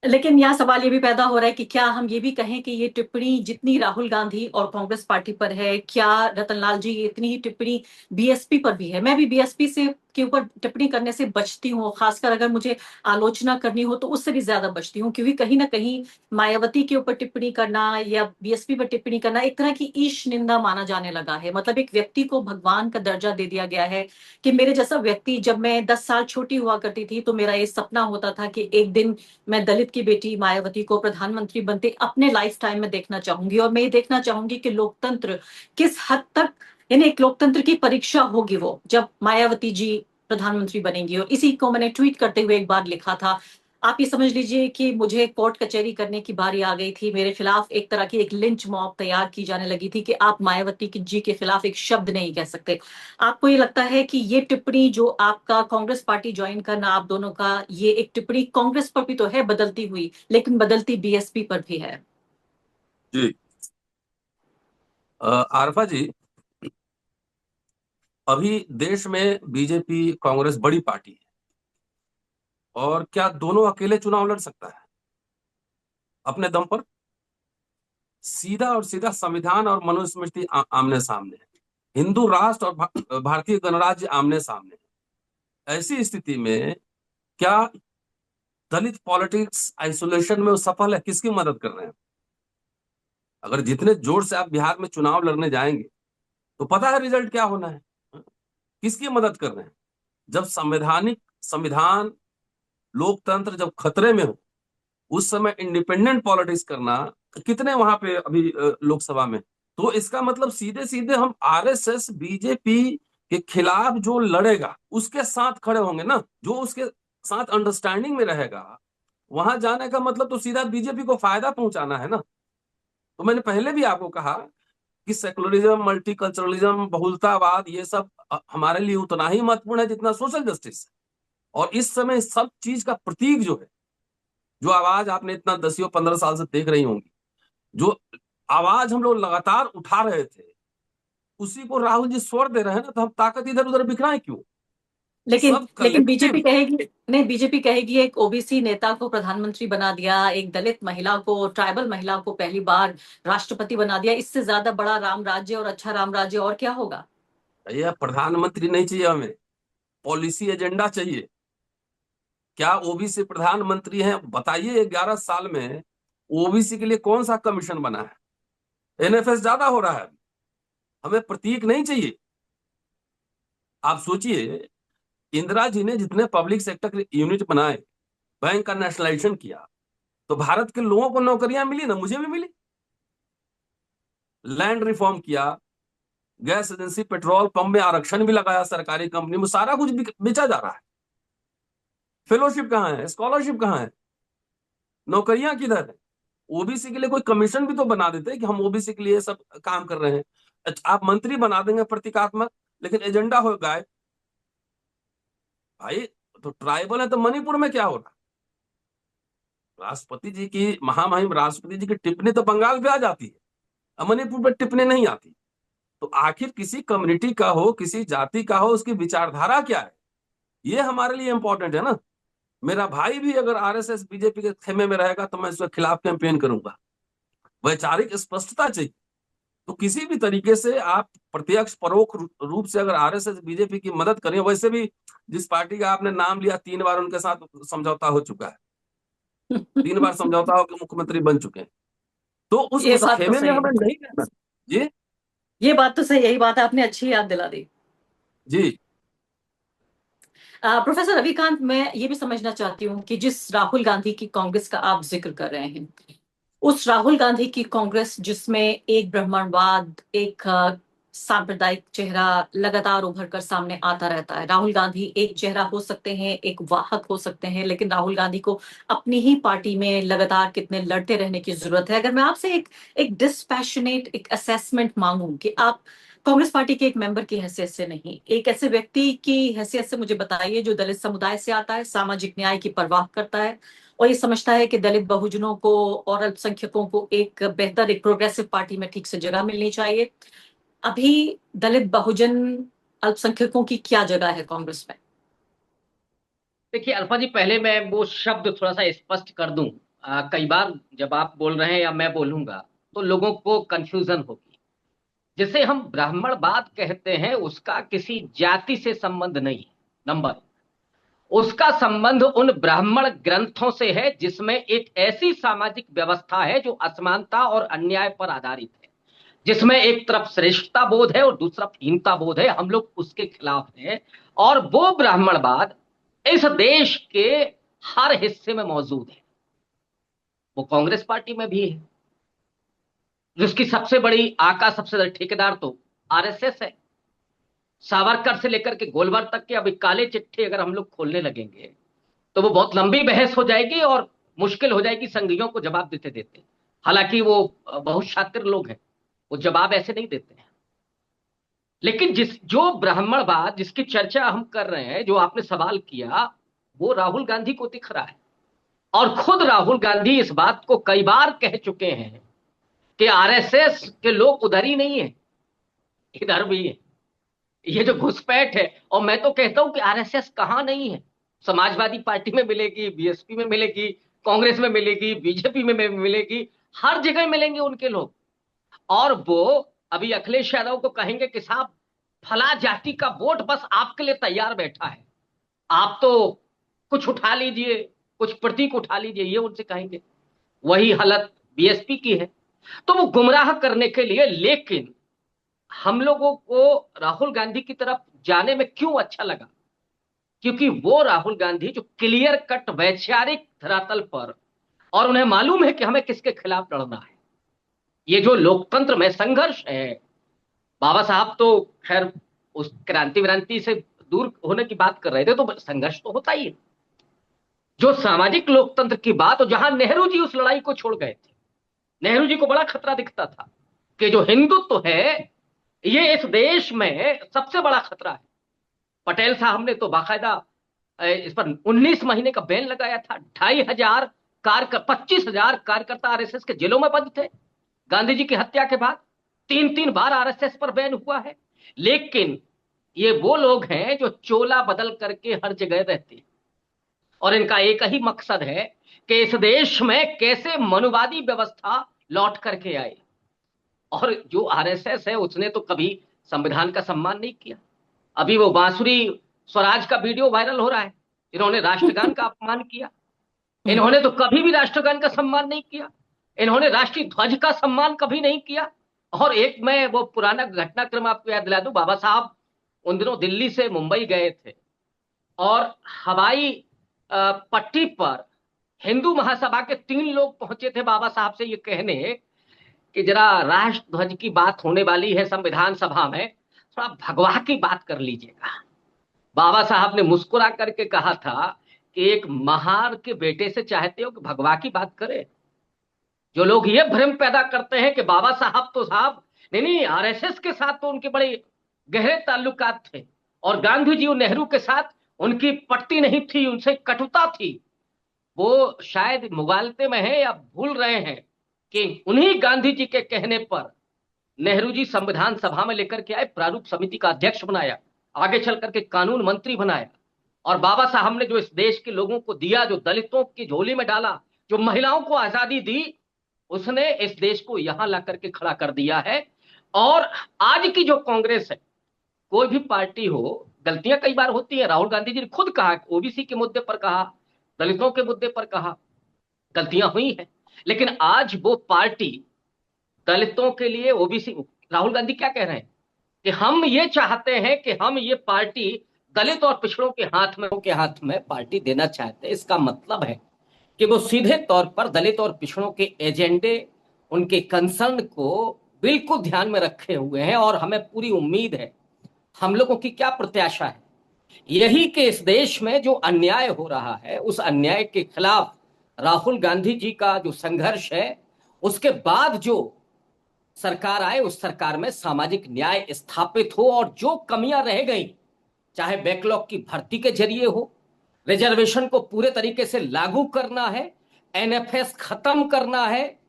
Speaker 1: लेकिन यहाँ सवाल ये भी पैदा हो रहा है कि क्या हम ये भी कहें कि ये टिप्पणी जितनी राहुल गांधी और कांग्रेस पार्टी पर है, क्या रतनलाल जी इतनी ही टिप्पणी बीएसपी पर भी है? मैं भी बीएसपी से के ऊपर टिप्पणी करने से बचती हूँ, खासकर अगर मुझे आलोचना करनी हो तो उससे भी ज्यादा बचती हूँ, क्योंकि कहीं ना कहीं मायावती के ऊपर टिप्पणी करना या बीएसपी पर टिप्पणी करना एक तरह की ईश निंदा माना जाने लगा है। मतलब एक व्यक्ति को भगवान का दर्जा दे दिया गया है कि मेरे जैसा व्यक्ति, जब मैं 10 साल छोटी हुआ करती थी तो मेरा ये सपना होता था कि एक दिन मैं दलित की बेटी मायावती को प्रधानमंत्री बनते अपने लाइफ टाइम में देखना चाहूंगी, और मैं ये देखना चाहूंगी कि लोकतंत्र किस हद तक, यानी एक लोकतंत्र की परीक्षा होगी वो जब मायावती जी प्रधानमंत्री बनेंगी। और इसी को मैंने ट्वीट करते हुए एक बार लिखा था। आप ये समझ लीजिए कि मुझे कोर्ट कचहरी करने की बारी आ गई थी, मेरे खिलाफ एक तरह की एक लिंच मॉब तैयार की जाने लगी थी कि आप मायावती जी के खिलाफ एक शब्द नहीं कह सकते। आपको ये लगता है कि ये टिप्पणी जो आपका कांग्रेस पार्टी ज्वाइन करना आप दोनों का, ये एक टिप्पणी कांग्रेस पर भी तो है बदलती हुई, लेकिन बदलती बीएसपी पर भी है?
Speaker 2: जी आरफा जी, अभी देश में बीजेपी कांग्रेस बड़ी पार्टी है, और क्या दोनों अकेले चुनाव लड़ सकता है अपने दम पर? सीधा और सीधा संविधान और मनुस्मृति आमने सामने है, हिंदू राष्ट्र और भारतीय गणराज्य आमने सामने है। ऐसी स्थिति में क्या दलित पॉलिटिक्स आइसोलेशन में वो सफल है? किसकी मदद कर रहे हैं? अगर जितने जोर से आप बिहार में चुनाव लड़ने जाएंगे तो पता है रिजल्ट क्या होना है। किसकी मदद कर रहे हैं? जब संविधान लोकतंत्र जब खतरे में हो, उस समय इंडिपेंडेंट पॉलिटिक्स करना, कितने वहां पे अभी लोकसभा में, तो इसका मतलब सीधे सीधे हम आरएसएस बीजेपी के खिलाफ जो लड़ेगा उसके साथ खड़े होंगे ना, जो उसके साथ अंडरस्टैंडिंग में रहेगा। वहां जाने का मतलब तो सीधा बीजेपी को फायदा पहुंचाना है ना। तो मैंने पहले भी आपको कहा कि सेकुलरिज्म, मल्टीकल्चरलिज्म, बहुलतावाद, ये सब हमारे लिए उतना ही महत्वपूर्ण है जितना सोशल जस्टिस। और इस समय सब चीज का प्रतीक जो है, जो आवाज आपने इतना 10 या 15 साल से देख रही होंगी, जो आवाज हम लोग लगातार उठा रहे थे, उसी को राहुल जी स्वर दे रहे हैं ना, तो हम ताकत इधर उधर बिखराएं क्यों?
Speaker 1: लेकिन
Speaker 2: सब
Speaker 1: लेकिन
Speaker 2: कलेक्टिव।
Speaker 1: बीजेपी कहेगी, नहीं, बीजेपी कहेगी एक ओबीसी नेता को प्रधानमंत्री बना दिया, एक दलित महिला को, ट्राइबल महिला को पहली बार राष्ट्रपति बना दिया, इससे ज्यादा बड़ा राम राज्य और अच्छा राम राज्य और क्या होगा?
Speaker 2: ये प्रधानमंत्री नहीं चाहिए हमें, पॉलिसी एजेंडा चाहिए। क्या ओबीसी प्रधानमंत्री हैं? बताइए 11 साल में ओबीसी के लिए कौन सा कमीशन बना है? एनएफएस ज्यादा हो रहा है। हमें प्रतीक नहीं चाहिए। आप सोचिए, इंदिरा जी ने जितने पब्लिक सेक्टर के यूनिट बनाए, बैंक का नेशनलाइजेशन किया, तो भारत के लोगों को नौकरियां मिली ना, मुझे भी मिली। लैंड रिफॉर्म किया, गैस एजेंसी पेट्रोल पंप में आरक्षण भी लगाया, सरकारी कंपनी में सारा कुछ बेचा जा रहा है। फेलोशिप कहाँ है? स्कॉलरशिप कहाँ है? नौकरियां किधर है? ओबीसी के लिए कोई कमीशन भी तो बना देते कि हम ओबीसी के लिए सब काम कर रहे हैं। अच्छा, आप मंत्री बना देंगे प्रतीकात्मक, लेकिन एजेंडा हो गायब। भाई, तो ट्राइबल है तो मणिपुर में क्या हो रहा? राष्ट्रपति जी की, महामहिम राष्ट्रपति जी की टिप्पणी तो बंगाल पे आ जाती है, अब मणिपुर पे टिप्पणी नहीं आती। तो आखिर किसी कम्युनिटी का हो, किसी जाति का हो, उसकी विचारधारा क्या है, ये हमारे लिए इंपॉर्टेंट है ना। मेरा भाई भी अगर आरएसएस बीजेपी के खेमे में रहेगा तो मैं उसके खिलाफ कैंपेन करूंगा। वैचारिक स्पष्टता चाहिए। तो किसी भी तरीके से आप प्रत्यक्ष परोक्ष रूप से अगर आरएसएस बीजेपी की मदद करें, वैसे भी जिस पार्टी का आपने नाम लिया 3 बार उनके साथ समझौता हो चुका है, 3 बार समझौता होकर मुख्यमंत्री बन चुके हैं, तो उस
Speaker 1: ये
Speaker 2: उस
Speaker 1: बात तो
Speaker 2: खेमे में
Speaker 1: सही है।
Speaker 2: हमें नहीं रहना। जी।
Speaker 1: ये बात तो सही, यही बात है, आपने अच्छी याद दिला दी।
Speaker 2: जी।
Speaker 1: प्रोफेसर रविकांत, मैं ये भी समझना चाहती हूँ कि जिस राहुल गांधी की कांग्रेस का आप जिक्र कर रहे हैं, उस राहुल गांधी की कांग्रेस जिसमें एक ब्राह्मणवाद, एक सांप्रदायिक चेहरा लगातार उभर कर सामने आता रहता है। राहुल गांधी एक चेहरा हो सकते हैं, एक वाहक हो सकते हैं, लेकिन राहुल गांधी को अपनी ही पार्टी में लगातार कितने लड़ते रहने की जरूरत है। अगर मैं आपसे एक डिस्पैशनेट एक असेसमेंट मांगूं कि आप कांग्रेस पार्टी के एक मेंबर की हैसियत से नहीं, एक ऐसे व्यक्ति की हैसियत से मुझे बताइए जो दलित समुदाय से आता है, सामाजिक न्याय की परवाह करता है और ये समझता है कि दलित बहुजनों को और अल्पसंख्यकों को एक बेहतर, एक प्रोग्रेसिव पार्टी में ठीक से जगह मिलनी चाहिए। अभी दलित बहुजन अल्पसंख्यकों की क्या जगह है कांग्रेस में?
Speaker 3: देखिए अल्फा जी, पहले मैं वो शब्द थोड़ा सा स्पष्ट कर दूं। कई बार जब आप बोल रहे हैं या मैं बोलूंगा तो लोगों को कंफ्यूजन होगी। जिसे हम ब्राह्मणवाद कहते हैं उसका किसी जाति से संबंध नहीं है। नंबर, उसका संबंध उन ब्राह्मण ग्रंथों से है जिसमें एक ऐसी सामाजिक व्यवस्था है जो असमानता और अन्याय पर आधारित है, जिसमें एक तरफ श्रेष्ठता बोध है और दूसरा हीनता बोध है। हम लोग उसके खिलाफ हैं। और वो ब्राह्मणवाद इस देश के हर हिस्से में मौजूद है। वो कांग्रेस पार्टी में भी है, जिसकी सबसे बड़ी आका, सबसे बड़ा ठेकेदार तो आरएसएस है। सावरकर से लेकर के गोलवार तक के अभी काले चिट्ठे अगर हम लोग खोलने लगेंगे तो वो बहुत लंबी बहस हो जाएगी और मुश्किल हो जाएगी संघियों को जवाब देते देते। हालांकि वो बहुत शातिर लोग हैं, वो जवाब ऐसे नहीं देते हैं। लेकिन जो ब्राह्मणवाद जिसकी चर्चा हम कर रहे हैं, जो आपने सवाल किया, वो राहुल गांधी को दिख रहा है। और खुद राहुल गांधी इस बात को कई बार कह चुके हैं कि आरएसएस के लोग उधर ही नहीं है, इधर भी है। ये जो घुसपैठ है, और मैं तो कहता हूं कि आरएसएस कहां नहीं है। समाजवादी पार्टी में मिलेगी, बीएसपी में मिलेगी, कांग्रेस में मिलेगी, बीजेपी में मिलेगी, हर जगह मिलेंगे उनके लोग। और वो अभी अखिलेश यादव को कहेंगे कि साहब फला जाति का वोट बस आपके लिए तैयार बैठा है, आप तो कुछ उठा लीजिए, कुछ प्रतीक उठा लीजिए, ये उनसे कहेंगे। वही हालत बीएसपी की है। तो वो गुमराह करने के लिए, लेकिन हम लोगों को राहुल गांधी की तरफ जाने में क्यों अच्छा लगा? क्योंकि वो राहुल गांधी जो क्लियर कट वैचारिक धरातल पर, और उन्हें मालूम है कि हमें किसके खिलाफ लड़ना है। ये जो लोकतंत्र में संघर्ष है, बाबा साहब तो खैर उस क्रांति व्रांति से दूर होने की बात कर रहे थे, तो संघर्ष तो होता ही है। जो सामाजिक लोकतंत्र की बात, और जहां नेहरू जी उस लड़ाई को छोड़ गए थे, नेहरू जी को बड़ा खतरा दिखता था कि जो हिंदुत्व है ये इस देश में सबसे बड़ा खतरा है। पटेल साहब ने तो बाकायदा इस पर 19 महीने का बैन लगाया था। 2,500 25,000 कार्यकर्ता आरएसएस के जेलों में बंद थे गांधी जी की हत्या के बाद। 3-3 बार आरएसएस पर बैन हुआ है। लेकिन ये वो लोग हैं जो चोला बदल करके हर जगह रहते हैं, और इनका एक ही मकसद है कि इस देश में कैसे मनुवादी व्यवस्था लौट करके आए। और जो आरएसएस है उसने तो कभी संविधान का सम्मान नहीं किया। अभी वो बांसुरी स्वराज का वीडियो वायरल हो रहा है, इन्होंने राष्ट्रगान का अपमान किया, इन्होंने तो कभी भी राष्ट्रगान का सम्मान नहीं किया, इन्होंने राष्ट्रीय ध्वज का सम्मान कभी नहीं किया। और एक मैं वो पुराना घटनाक्रम आपको याद दिला दूं, बाबा साहब उन दिनों दिल्ली से मुंबई गए थे और हवाई पट्टी पर हिंदू महासभा के 3 लोग पहुंचे थे बाबा साहब से ये कहने कि जरा राष्ट्र ध्वज की बात होने वाली है संविधान सभा में, थोड़ा भगवा की बात कर लीजिएगा। बाबा साहब ने मुस्कुरा करके कहा था कि एक महार के बेटे से चाहते हो कि भगवा की बात करे? जो लोग ये भ्रम पैदा करते हैं कि बाबा साहब तो साहब नहीं, आरएसएस के साथ तो उनके बड़े गहरे ताल्लुकात थे और गांधी जी और नेहरू के साथ उनकी पट्टी नहीं थी, उनसे कटुता थी, वो शायद मुगालते में है या भूल रहे हैं कि उन्हीं गांधी जी के कहने पर नेहरू जी संविधान सभा में लेकर के आए, प्रारूप समिति का अध्यक्ष बनाया, आगे चल करके कानून मंत्री बनाया। और बाबा साहब ने जो इस देश के लोगों को दिया, जो दलितों की झोली में डाला, जो महिलाओं को आजादी दी, उसने इस देश को यहां ला करके खड़ा कर दिया है। और आज की जो कांग्रेस है, कोई भी पार्टी हो, गलतियां कई बार होती है, राहुल गांधी जी ने खुद कहा, ओबीसी के मुद्दे पर कहा, दलितों के मुद्दे पर कहा, गलतियां हुई हैं, लेकिन आज वो पार्टी दलितों के लिए, ओबीसी, राहुल गांधी क्या कह रहे हैं कि हम ये चाहते हैं कि हम ये पार्टी दलित और पिछड़ों के हाथ में पार्टी देना चाहते हैं। इसका मतलब है कि वो सीधे तौर पर दलित और पिछड़ों के एजेंडे, उनके कंसर्न को बिल्कुल ध्यान में रखे हुए हैं। और हमें पूरी उम्मीद है, हम लोगों की क्या प्रत्याशा है, यही कि इस देश में जो अन्याय हो रहा है, उस अन्याय के खिलाफ राहुल गांधी जी का जो संघर्ष है, उसके बाद जो सरकार आए, उस सरकार में सामाजिक न्याय स्थापित हो और जो कमियां रह गई, चाहे बैकलॉग की भर्ती के जरिए हो, रिजर्वेशन को पूरे तरीके से लागू करना है, एनएफएस खत्म करना है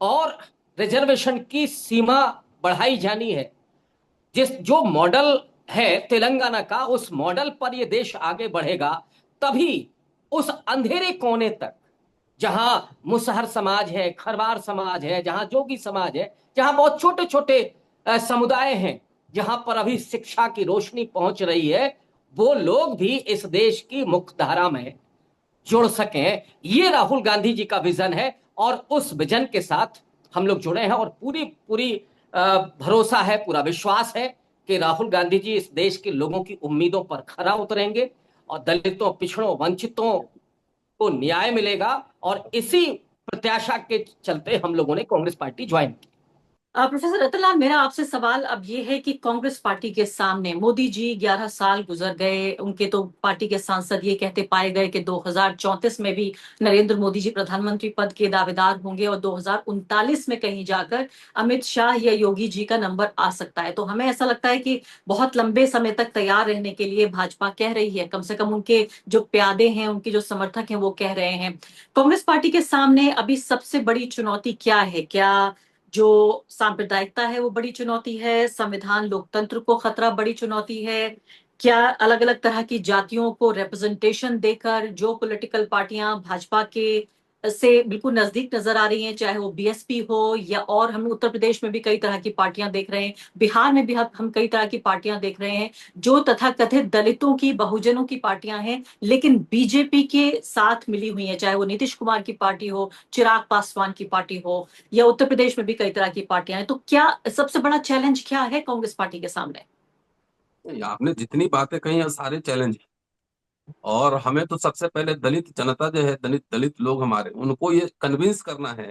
Speaker 3: और रिजर्वेशन की सीमा बढ़ाई जानी है। जो मॉडल है तेलंगाना का, उस मॉडल पर यह देश आगे बढ़ेगा, तभी उस अंधेरे कोने तक जहां मुसहर समाज है, खरवार समाज है, जहां जोगी समाज है, जहां बहुत छोटे छोटे समुदाय हैं, जहां पर अभी शिक्षा की रोशनी पहुंच रही है, वो लोग भी इस देश की मुख्यधारा में जुड़ सकें। ये राहुल गांधी जी का विजन है और उस विजन के साथ हम लोग जुड़े हैं और पूरी पूरी भरोसा है, पूरा विश्वास है कि राहुल गांधी जी इस देश के लोगों की उम्मीदों पर खरा उतरेंगे और दलितों, पिछड़ों, वंचितों को न्याय मिलेगा। और इसी प्रत्याशा के चलते हम लोगों ने कांग्रेस पार्टी ज्वाइन की।
Speaker 1: प्रोफेसर रतनलाल, मेरा आपसे सवाल अब ये है कि कांग्रेस पार्टी के सामने मोदी जी 11 साल गुजर गए, उनके तो पार्टी के सांसद ये कहते पाए गए कि 2034 में भी नरेंद्र मोदी जी प्रधानमंत्री पद के दावेदार होंगे और 2039 में कहीं जाकर अमित शाह या योगी जी का नंबर आ सकता है। तो हमें ऐसा लगता है कि बहुत लंबे समय तक तैयार रहने के लिए भाजपा कह रही है, कम से कम उनके जो प्यादे हैं, उनके जो समर्थक हैं, वो कह रहे हैं। कांग्रेस पार्टी के सामने अभी सबसे बड़ी चुनौती क्या है? क्या जो सांप्रदायिकता है वो बड़ी चुनौती है? संविधान लोकतंत्र को खतरा बड़ी चुनौती है? क्या अलग अलग तरह की जातियों को रिप्रेजेंटेशन देकर जो पॉलिटिकल पार्टियां भाजपा के से बिल्कुल नजदीक नजर आ रही हैं, चाहे वो बीएसपी हो या और हम उत्तर प्रदेश में भी कई तरह की पार्टियां देख रहे हैं, बिहार में भी हम कई तरह की पार्टियां देख रहे हैं जो तथाकथित दलितों की, बहुजनों की पार्टियां हैं, लेकिन बीजेपी के साथ मिली हुई हैं, चाहे वो नीतीश कुमार की पार्टी हो, चिराग पासवान की पार्टी हो, या उत्तर प्रदेश में भी कई तरह की पार्टियां हैं। तो क्या सबसे बड़ा चैलेंज क्या है कांग्रेस पार्टी के सामने?
Speaker 2: आपने जितनी बातें कही हैं, सारे चैलेंज हैं। और हमें तो सबसे पहले दलित जनता जो है, दलित दलित लोग हमारे, उनको ये कन्विंस करना है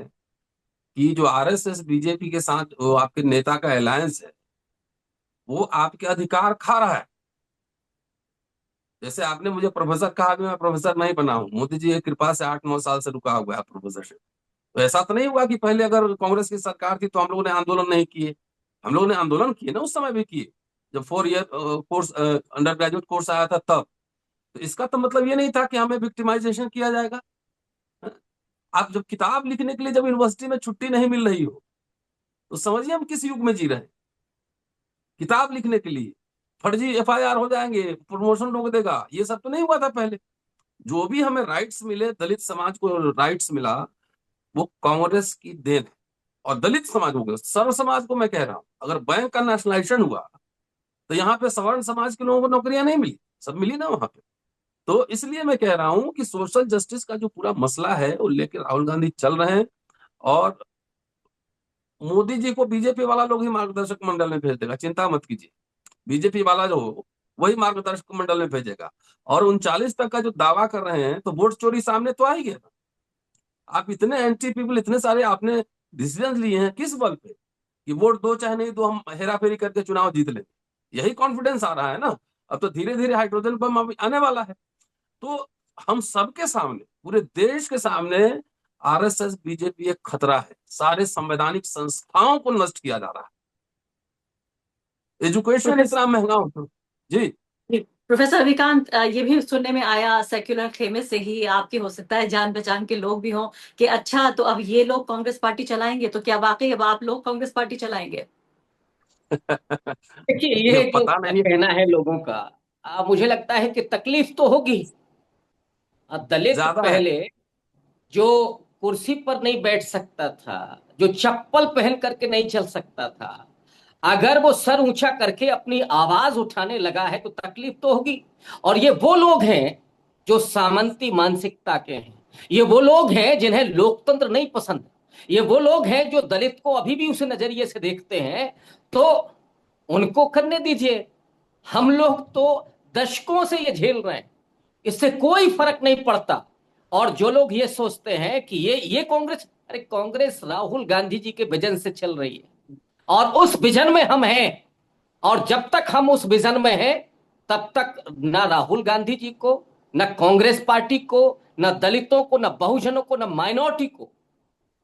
Speaker 2: कि जो आरएसएस बीजेपी के साथ वो आपके नेता का अलायंस है, वो आपके अधिकार खा रहा है। जैसे आपने मुझे प्रोफेसर कहा, भी मैं प्रोफेसर नहीं बना हूं, मोदी जी की कृपा से 8-9 साल से रुका हुआ है प्रोफेसरशिप। तो ऐसा तो नहीं हुआ कि पहले अगर कांग्रेस की सरकार थी तो हम लोगों ने आंदोलन नहीं किए। हम लोगों ने आंदोलन किए ना, उस समय भी किए, जब 4 year course, under graduate course आया था तब। तो इसका तो मतलब ये नहीं था कि हमें विक्टिमाइजेशन किया जाएगा। आप जब किताब लिखने के लिए जब यूनिवर्सिटी में छुट्टी नहीं मिल रही हो, तो समझिए हम किस युग में जी रहे हैं। किताब लिखने के लिए फर्जी एफआईआर हो जाएंगे, प्रमोशन रोक देगा, ये सब तो नहीं हुआ था पहले। जो भी हमें राइट्स मिले, दलित समाज को राइट्स मिला, वो कांग्रेस की देन है। और दलित समाज हो गया, सर्व समाज को मैं कह रहा हूं, अगर बैंक का नेशनलाइजेशन हुआ तो यहाँ पे सवर्ण समाज के लोगों को नौकरियां नहीं मिली, सब मिली ना वहां पे। तो इसलिए मैं कह रहा हूं कि सोशल जस्टिस का जो पूरा मसला है वो लेकर राहुल गांधी चल रहे हैं, और मोदी जी को बीजेपी वाला लोग ही मार्गदर्शक मंडल में भेज देगा, चिंता मत कीजिए। बीजेपी वाला जो हो वही मार्गदर्शक मंडल में भेजेगा। और 39 तक का जो दावा कर रहे हैं, तो वोट चोरी सामने तो आ ही गया। आप इतने एंटी पीपल, इतने सारे आपने डिसीजन लिए हैं किस बल पे, कि वोट दो चाहे नहीं दो, हम हेरा फेरी करके चुनाव जीत लेंगे, यही कॉन्फिडेंस आ रहा है ना। अब तो धीरे धीरे हाइड्रोजन बम अभी आने वाला है। तो हम सबके सामने, पूरे देश के सामने, आरएसएस बीजेपी एक खतरा है। सारे संवैधानिक संस्थाओं को नष्ट किया जा रहा है। एजुकेशन
Speaker 1: प्रोफेसर
Speaker 2: इतना महंगा होता जी।
Speaker 1: प्रोफेसर अभिकांत, ये भी सुनने में आया सेक्युलर खेमे से ही आपके, हो सकता है जान पहचान के लोग भी हों, कि अच्छा तो अब ये लोग कांग्रेस पार्टी चलाएंगे, तो क्या वाकई अब आप लोग कांग्रेस पार्टी चलाएंगे?
Speaker 3: देखिए,
Speaker 2: ये
Speaker 3: ये जो
Speaker 2: पता नहीं।
Speaker 3: कहना है लोगों का, मुझे लगता है कि तकलीफ तो होगी। दलित
Speaker 2: ज्यादा है।
Speaker 3: पहले जो कुर्सी पर नहीं बैठ सकता था, जो चप्पल पहन करके नहीं चल सकता था, अगर वो सर ऊंचा करके अपनी आवाज उठाने लगा है तो तकलीफ तो होगी। और ये वो लोग हैं जो सामंती मानसिकता के हैं, ये वो लोग हैं जिन्हें लोकतंत्र नहीं पसंद, ये वो लोग हैं जो दलित को अभी भी उस नजरिए से देखते हैं। तो उनको करने दीजिए। हम लोग तो दशकों से ये झेल रहे हैं, इससे कोई फर्क नहीं पड़ता। और जो लोग ये सोचते हैं कि ये कांग्रेस, अरे कांग्रेस राहुल गांधी जी के विजन से चल रही है, और उस विजन में हम हैं। और जब तक हम उस विजन में हैं, तब तक ना राहुल गांधी जी को, ना कांग्रेस पार्टी को, ना दलितों को, ना बहुजनों को, ना माइनॉरिटी को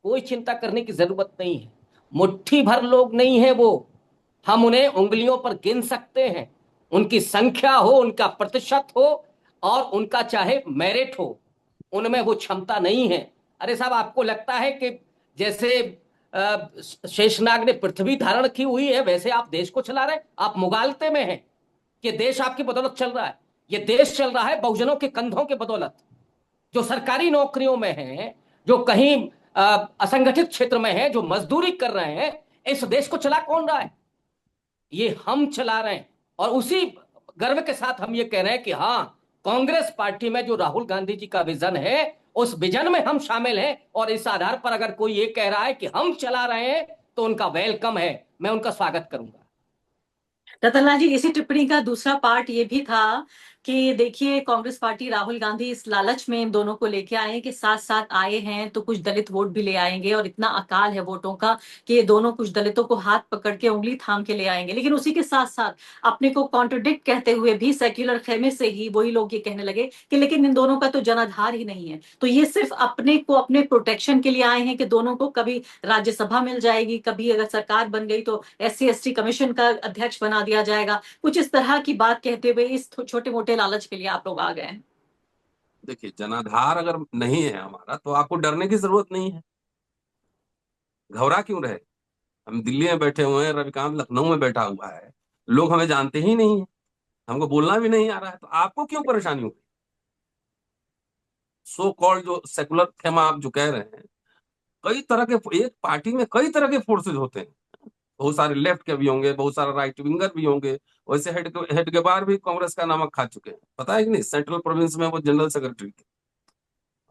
Speaker 3: कोई चिंता करने की जरूरत नहीं है। मुट्ठी भर लोग नहीं है वो, हम उन्हें उंगलियों पर गिन सकते हैं। उनकी संख्या हो, उनका प्रतिशत हो, और उनका चाहे मेरिट हो, उनमें वो क्षमता नहीं है। अरे साहब, आपको लगता है कि जैसे शेषनाग ने पृथ्वी धारण की हुई है, वैसे आप देश को चला रहे हैं? आप मुगालते में हैं कि देश आपकी बदौलत चल रहा है। ये देश चल रहा है बहुजनों के कंधों के बदौलत, जो सरकारी नौकरियों में हैं, जो कहीं असंगठित क्षेत्र में हैं, जो मजदूरी कर रहे हैं। इस देश को चला कौन रहा है? ये हम चला रहे हैं। और उसी गर्व के साथ हम ये कह रहे हैं कि हाँ, कांग्रेस पार्टी में जो राहुल गांधी जी का विजन है, उस विजन में हम शामिल हैं। और इस आधार पर अगर कोई ये कह रहा है कि हम चला रहे हैं, तो उनका वेलकम है, मैं उनका स्वागत करूंगा।
Speaker 1: रतनलाल जी, इसी टिप्पणी का दूसरा पार्ट ये भी था कि देखिए, कांग्रेस पार्टी, राहुल गांधी इस लालच में इन दोनों को लेके आए हैं कि साथ साथ आए हैं तो कुछ दलित वोट भी ले आएंगे, और इतना अकाल है वोटों का कि ये दोनों कुछ दलितों को हाथ पकड़ के उंगली थाम के ले आएंगे। लेकिन उसी के साथ साथ अपने को कॉन्ट्रोडिक्ट कहते हुए भी सेक्युलर खेमे से ही वही लोग ये कहने लगे कि लेकिन इन दोनों का तो जनाधार ही नहीं है, तो ये सिर्फ अपने को, अपने प्रोटेक्शन के लिए आए हैं कि दोनों को कभी राज्यसभा मिल जाएगी, कभी अगर सरकार बन गई तो SC ST कमीशन का अध्यक्ष बना दिया जाएगा। कुछ इस तरह की बात कहते हुए इस छोटे मोटे लालच के लिए आप लोग आ गए हैं।
Speaker 2: देखिए, जनाधार अगर नहीं है हमारा, तो आपको डरने की जरूरत नहीं है। घबरा क्यों रहे? हम दिल्ली में बैठे हुए हैं, रविकांत लखनऊ में बैठा हुआ है, लोग हमें जानते ही नहीं है, हमको बोलना भी नहीं आ रहा है, तो आपको क्यों परेशानी होगी? सो कॉल्ड जो सेकुलर खेमा आप जो कह रहे हैं, कई तरह के, एक पार्टी में कई तरह के फोर्सेज होते हैं। बहुत सारे लेफ्ट के भी होंगे, बहुत सारे राइट विंगर भी होंगे। वैसे हेड के बार भी कांग्रेस का नमक खा चुके हैं, पता है कि नहीं? सेंट्रल प्रोविंस में वो जनरल सेक्रेटरी थे,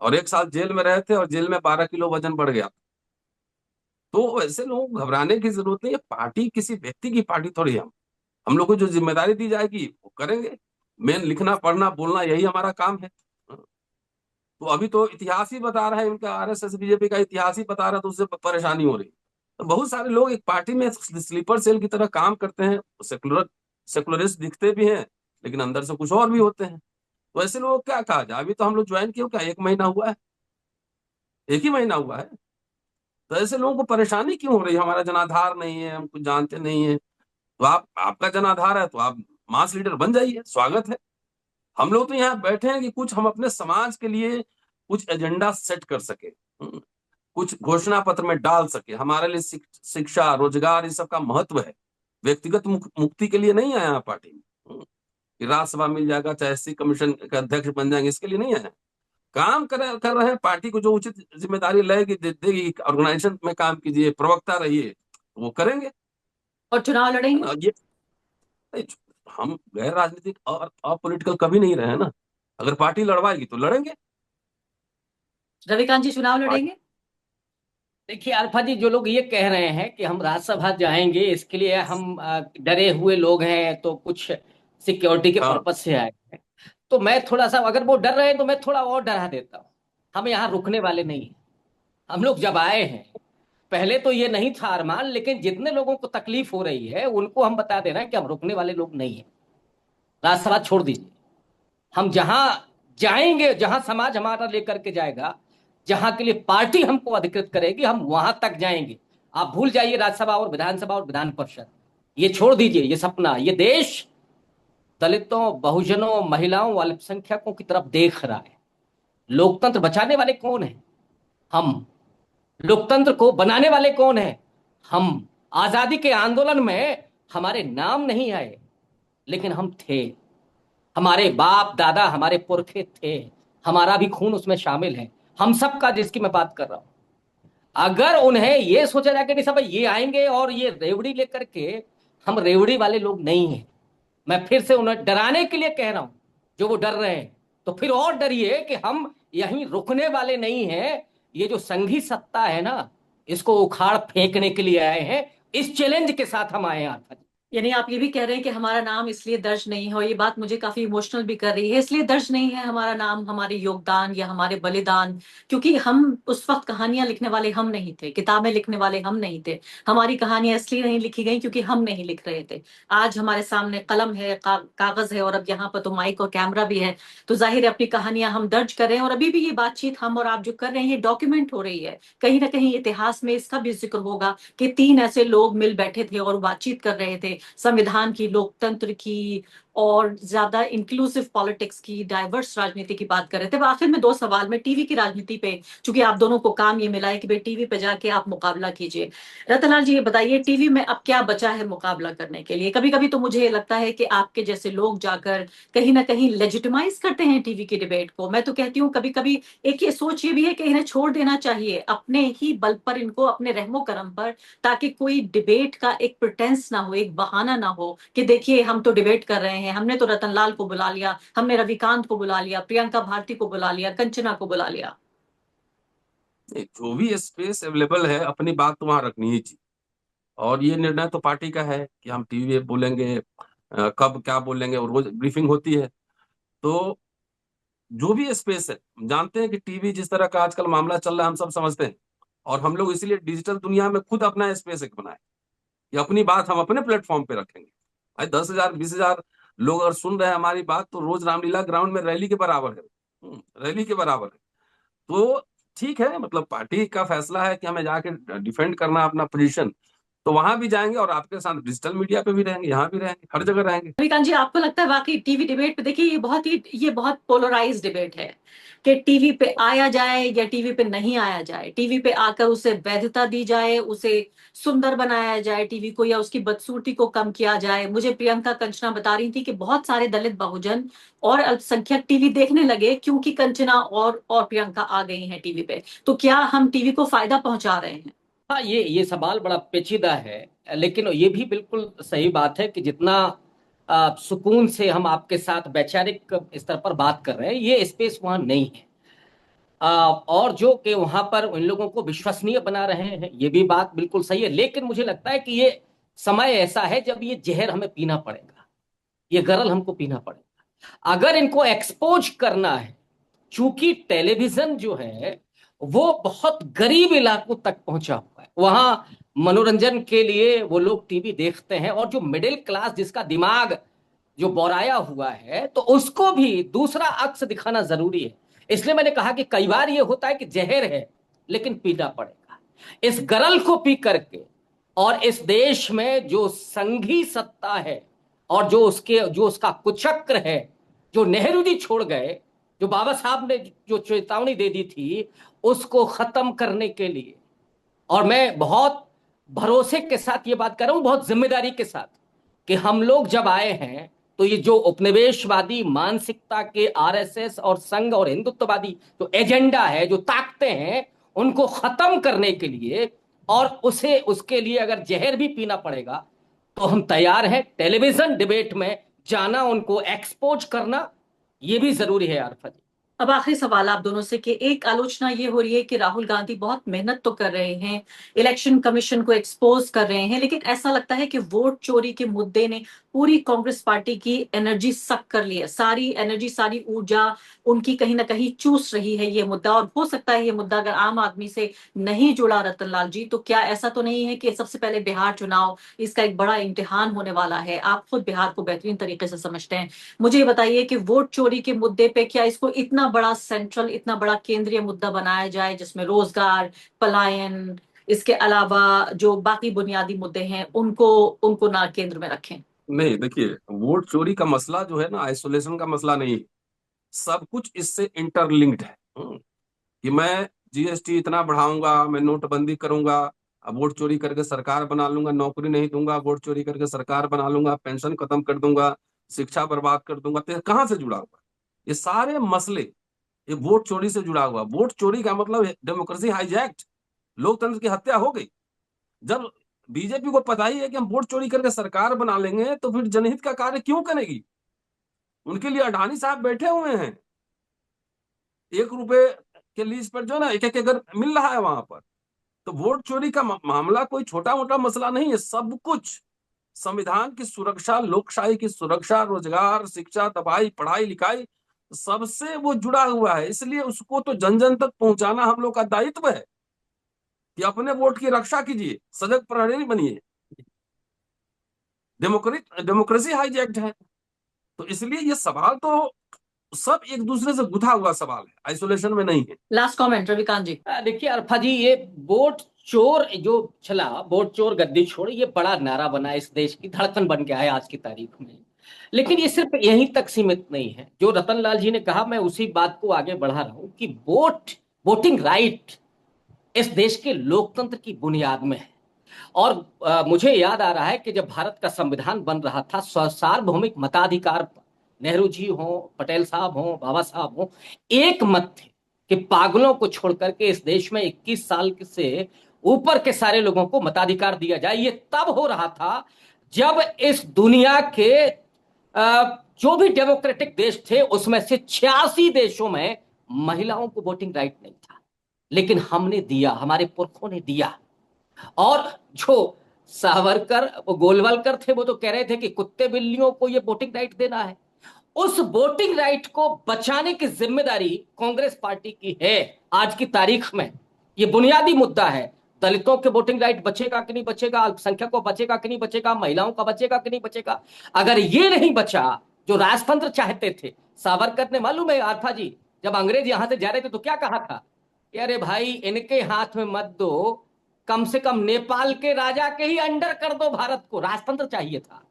Speaker 2: और 1 साल जेल में रहे थे, और जेल में 12 किलो वजन बढ़ गया। तो ऐसे लोग घबराने की जरूरत नहीं है। पार्टी किसी व्यक्ति की पार्टी थोड़ी है। हम लोग को जो जिम्मेदारी दी जाएगी वो करेंगे। मेन लिखना पढ़ना बोलना यही हमारा काम है। तो अभी तो इतिहास ही बता रहा है, उनका आरएसएस बीजेपी का इतिहास ही बता रहा है, तो उससे परेशानी हो रही। तो बहुत सारे लोग एक पार्टी में स्लीपर सेल की तरह काम करते हैं, सेकुलरिस्ट दिखते भी हैं, लेकिन अंदर से कुछ और भी होते हैं। तो ऐसे लोग क्या कहा जाए? अभी तो हम लोग ज्वाइन किए, क्या 1 महीना हुआ है? 1 ही महीना हुआ है। तो ऐसे लोगों को परेशानी क्यों हो रही है? हमारा जनाधार नहीं है, हम कुछ जानते नहीं है। तो आपका जनाधार है तो आप मास लीडर बन जाइए, स्वागत है। हम लोग तो यहाँ बैठे हैं कि कुछ हम अपने समाज के लिए कुछ एजेंडा सेट कर सके, कुछ घोषणा पत्र में डाल सके। हमारे लिए शिक्षा, रोजगार, इस सब का महत्व है। व्यक्तिगत मुक्ति के लिए नहीं आया यहाँ पार्टी में, कि राज्यसभा मिल जाएगा, चाहे SC कमीशन के अध्यक्ष बन जाएंगे, इसके लिए नहीं आया। काम कर रहे हैं। पार्टी को जो उचित जिम्मेदारी लगेगी देगी, ऑर्गेनाइजेशन में काम कीजिए, प्रवक्ता रहिए, वो करेंगे।
Speaker 1: और चुनाव लड़ेंगे।
Speaker 2: ये हम गैर राजनीतिक और अपॉलिटिकल कभी नहीं रहे ना। अगर पार्टी लड़वाएगी तो लड़ेंगे।
Speaker 1: रविकांत जी चुनाव लड़ेंगे?
Speaker 3: देखिए अल्फा जी, जो लोग ये कह रहे हैं कि हम राज्यसभा जाएंगे, इसके लिए हम डरे हुए लोग हैं, तो कुछ सिक्योरिटी के
Speaker 2: हाँ।
Speaker 3: पर्पज से आए हैं, तो मैं थोड़ा सा, अगर वो डर रहे हैं तो मैं थोड़ा और डरा देता हूँ। हम यहाँ रुकने वाले नहीं हैं। हम लोग जब आए हैं, पहले तो ये नहीं था अरमान, लेकिन जितने लोगों को तकलीफ हो रही है उनको हम बता दे रहे हैं कि हम रुकने वाले लोग नहीं हैं। राज्यसभा छोड़ दीजिए, हम जहां जाएंगे, जहां समाज हमारा लेकर के जाएगा, जहां के लिए पार्टी हमको अधिकृत करेगी, हम वहां तक जाएंगे। आप भूल जाइए राज्यसभा और विधान परिषद, ये छोड़ दीजिए, ये सपना। ये देश दलितों, बहुजनों, महिलाओं, अल्पसंख्यकों की तरफ देख रहा है। लोकतंत्र बचाने वाले कौन है? हम। लोकतंत्र को बनाने वाले कौन है? हम। आजादी के आंदोलन में हमारे नाम नहीं आए, लेकिन हम थे। हमारे बाप दादा, हमारे पुरखे थे। हमारा भी खून उसमें शामिल है, हम सब का, जिसकी मैं बात कर रहा हूं। अगर उन्हें ये सोचा जाए कि नहीं सब ये आएंगे और ये रेवड़ी लेकर के, हम रेवड़ी वाले लोग नहीं हैं। मैं फिर से उन्हें डराने के लिए कह रहा हूं, जो वो डर रहे हैं, तो फिर और डरिए कि हम यहीं रुकने वाले नहीं हैं। ये जो संघी सत्ता है ना, इसको उखाड़ फेंकने के लिए आए हैं। इस चैलेंज के साथ हम आए हैं आफा जी।
Speaker 1: यानी आप ये भी कह रहे हैं कि हमारा नाम इसलिए दर्ज नहीं है, और ये बात मुझे काफी इमोशनल भी कर रही है, इसलिए दर्ज नहीं है हमारा नाम, हमारे योगदान या हमारे बलिदान, क्योंकि हम उस वक्त कहानियां लिखने वाले हम नहीं थे, किताबें लिखने वाले हम नहीं थे। हमारी कहानियां इसलिए नहीं लिखी गई क्योंकि हम नहीं लिख रहे थे। आज हमारे सामने कलम है, कागज है, और अब यहाँ पर तो माइक और कैमरा भी है, तो जाहिर है अपनी कहानियां हम दर्ज कर रहे हैं। और अभी भी ये बातचीत हम और आप जो कर रहे हैं, ये डॉक्यूमेंट हो रही है। कहीं ना कहीं इतिहास में इसका भी जिक्र होगा कि 3 ऐसे लोग मिल बैठे थे और बातचीत कर रहे थे, संविधान की, लोकतंत्र की, और ज्यादा इंक्लूसिव पॉलिटिक्स की, डाइवर्स राजनीति की बात कर रहे थे। आखिर में 2 सवाल में टीवी की राजनीति पे, चूंकि आप दोनों को काम ये मिला है कि भाई टीवी पे जाके आप मुकाबला कीजिए। रतनलाल जी, ये बताइए टीवी में अब क्या बचा है मुकाबला करने के लिए? कभी कभी तो मुझे ये लगता है कि आपके जैसे लोग जाकर कहीं ना कहीं लेजिटिमाइज करते हैं टीवी की डिबेट को। मैं तो कहती हूँ कभी कभी एक ये सोच ये भी है कि इन्हें छोड़ देना चाहिए अपने ही बल पर, इनको अपने रहमो करम पर, ताकि कोई डिबेट का एक प्रिटेंस ना हो, एक बहाना ना हो कि देखिए हम तो डिबेट कर रहे हैं, हमने तो रतनलाल को बुला लिया, हमने रविकांत को बुला लिया, प्रियंका भारती को बुला लिया, कंचना को बुला लिया।
Speaker 2: जो भी स्पेस अवेलेबल है, अपनी बात तो वहां रखनी ही चाहिए। और ये निर्णय तो पार्टी का है कि हम टीवी पे बोलेंगे, कब क्या बोलेंगे, और रोज ब्रीफिंग होती है। तो जो भी स्पेस है, हम जानते हैं कि टीवी जिस तरह का आजकल मामला चल रहा है, हम सब समझते हैं। और हम लोग इसीलिए डिजिटल दुनिया में खुद अपना स्पेस एक बनाए कि अपनी बात हम अपने प्लेटफॉर्म पे रखेंगे। भाई 10,000 20,000 लोग अगर सुन रहे हैं हमारी बात, तो रोज रामलीला ग्राउंड में रैली के बराबर है। रैली के बराबर है। तो ठीक है, मतलब पार्टी का फैसला है कि हमें जाके डिफेंड करना अपना पोजीशन, तो वहां भी जाएंगे, और आपके साथ डिजिटल मीडिया पे भी रहेंगे, यहाँ भी रहेंगे, हर जगह रहेंगे।
Speaker 1: रविकांत जी, आपको लगता है वाकई टीवी डिबेट पे, देखिए ये बहुत पोलराइज डिबेट है कि टीवी पे आया जाए या टीवी पे नहीं आया जाए, टीवी पे आकर उसे वैधता दी जाए, उसे सुंदर बनाया जाए टीवी को, या उसकी बदसूरती को कम किया जाए। मुझे प्रियंका कंचना बता रही थी कि बहुत सारे दलित, बहुजन और अल्पसंख्यक टीवी देखने लगे क्योंकि कंचना और प्रियंका आ गई हैं टीवी पे। तो क्या हम टीवी को फायदा पहुंचा रहे हैं?
Speaker 3: हाँ, ये सवाल बड़ा पेचीदा है, लेकिन ये भी बिल्कुल सही बात है कि जितना सुकून से हम आपके साथ वैचारिक स्तर पर बात कर रहे हैं, ये स्पेस वहां नहीं है। और जो कि वहां पर उन लोगों को विश्वसनीय बना रहे हैं, ये भी बात बिल्कुल सही है। लेकिन मुझे लगता है कि ये समय ऐसा है जब ये जहर हमें पीना पड़ेगा, ये गरल हमको पीना पड़ेगा अगर इनको एक्सपोज करना है। चूंकि टेलीविजन जो है वो बहुत गरीब इलाकों तक पहुंचा हुआ है, वहां मनोरंजन के लिए वो लोग टीवी देखते हैं, और जो मिडिल क्लास, जिसका दिमाग जो बौराया हुआ है, तो उसको भी दूसरा अक्स दिखाना जरूरी है। इसलिए मैंने कहा कि कई बार ये होता है कि जहर है लेकिन पीना पड़ेगा। इस गरल को पी करके, और इस देश में जो संघी सत्ता है और जो उसका कुचक्र है, जो नेहरू जी छोड़ गए, जो बाबा साहब ने जो चेतावनी दे दी थी, उसको खत्म करने के लिए, और मैं बहुत भरोसे के साथ ये बात कर रहा हूं, बहुत जिम्मेदारी के साथ, कि हम लोग जब आए हैं, तो ये जो उपनिवेशवादी मानसिकता के आरएसएस और संघ और हिंदुत्ववादी जो एजेंडा है, जो ताकतें हैं, उनको खत्म करने के लिए, और उसे उसके लिए अगर जहर भी पीना पड़ेगा, तो हम तैयार हैं टेलीविजन डिबेट में जाना, उनको एक्सपोज करना, ये भी जरूरी है आरफा जी।
Speaker 1: अब आखिरी सवाल आप दोनों से कि एक आलोचना ये हो रही है कि राहुल गांधी बहुत मेहनत तो कर रहे हैं, इलेक्शन कमीशन को एक्सपोज कर रहे हैं, लेकिन ऐसा लगता है कि वोट चोरी के मुद्दे ने पूरी कांग्रेस पार्टी की एनर्जी सक कर ली है, सारी एनर्जी सारी ऊर्जा उनकी कहीं ना कहीं चूस रही है ये मुद्दा। और हो सकता है ये मुद्दा अगर आम आदमी से नहीं जुड़ा रतनलाल जी, तो क्या ऐसा तो नहीं है कि सबसे पहले बिहार चुनाव इसका एक बड़ा इम्तिहान होने वाला है? आप खुद बिहार को बेहतरीन तरीके से समझते हैं, मुझे ये बताइए कि वोट चोरी के मुद्दे पे क्या इसको इतना बड़ा सेंट्रल, इतना बड़ा केंद्रीय मुद्दा बनाया जाए जिसमें रोजगार, पलायन, इसके अलावा जो बाकी बुनियादी मुद्दे हैं उनको उनको ना केंद्र में रखें?
Speaker 2: नहीं, देखिए, वोट चोरी का मसला जो है ना, आइसोलेशन का मसला नहीं है। सब कुछ इससे इंटरलिंक्ड है। कि मैं जीएसटी इतना बढ़ाऊंगा, मैं नोटबंदी करूंगा, अब वोट चोरी करके सरकार बना लूंगा, नौकरी नहीं दूंगा, वोट चोरी करके सरकार बना लूंगा, पेंशन खत्म कर दूंगा, शिक्षा बर्बाद कर दूंगा, तो कहां से जुड़ा हुआ? ये सारे मसले ये वोट चोरी से जुड़ा हुआ। वोट चोरी का मतलब डेमोक्रेसी हाईजैक्ट, लोकतंत्र की हत्या हो गई। जब बीजेपी को पता ही है कि हम वोट चोरी करके सरकार बना लेंगे, तो फिर जनहित का कार्य क्यों करेगी? उनके लिए अडानी साहब बैठे हुए हैं, 1 रुपए के लीज पर जो ना एक एक एकड़ मिल रहा है वहां पर। तो वोट चोरी का मामला कोई छोटा मोटा मसला नहीं है। सब कुछ संविधान की सुरक्षा, लोकशाही की सुरक्षा, रोजगार, शिक्षा, दवाई, पढ़ाई लिखाई, सबसे वो जुड़ा हुआ है। इसलिए उसको तो जन जन तक पहुंचाना हम लोग का दायित्व है कि अपने वोट की रक्षा कीजिए, सजग प्रहरी बनिए। डेमोक्रेसी हाईजैक्ट है। तो इसलिए ये सवाल तो सब एक दूसरे से गुथा हुआ सवाल है, आइसोलेशन में नहीं है।
Speaker 1: लास्ट कमेंट रविकांत जी।
Speaker 3: देखिए अरफा जी, ये वोट चोर जो चला, वोट चोर गद्दी छोड़, ये बड़ा नारा बना है, इस देश की धड़कन बन गया है आज की तारीख में। लेकिन ये सिर्फ यहीं तक सीमित नहीं है। जो रतनलाल जी ने कहा, मैं उसी बात को आगे बढ़ा रहा हूं कि वोटिंग राइट इस देश के लोकतंत्र की बुनियाद में है। और मुझे याद आ रहा है कि जब भारत का संविधान बन रहा था, सार्वभौमिक मताधिकार पर नेहरू जी हो, पटेल साहब हो, बाबा साहब हो, एक मत थे कि पागलों को छोड़ करके इस देश में 21 साल से ऊपर के सारे लोगों को मताधिकार दिया जाए। ये तब हो रहा था जब इस दुनिया के जो भी डेमोक्रेटिक देश थे उसमें से 86 देशों में महिलाओं को वोटिंग राइट नहीं था। लेकिन हमने दिया, हमारे पुरखों ने दिया। और जो सावरकर, वो गोलवलकर थे, वो तो कह रहे थे कि कुत्ते बिल्लियों को ये वोटिंग राइट देना है। उस वोटिंग राइट को बचाने की जिम्मेदारी कांग्रेस पार्टी की है आज की तारीख में। ये बुनियादी मुद्दा है। दलितों के वोटिंग राइट बचेगा कि नहीं बचेगा, अल्पसंख्यक को बचेगा कि नहीं बचेगा, महिलाओं का बचेगा कि नहीं बचेगा। अगर ये नहीं बचा, जो राजतंत्र चाहते थे, सावरकर ने, मालूम है आरफा जी, जब अंग्रेज यहां से जा रहे थे तो क्या कहा था कि अरे भाई इनके हाथ में मत दो, कम से कम नेपाल के राजा के ही अंडर कर दो भारत को। राजतंत्र चाहिए था।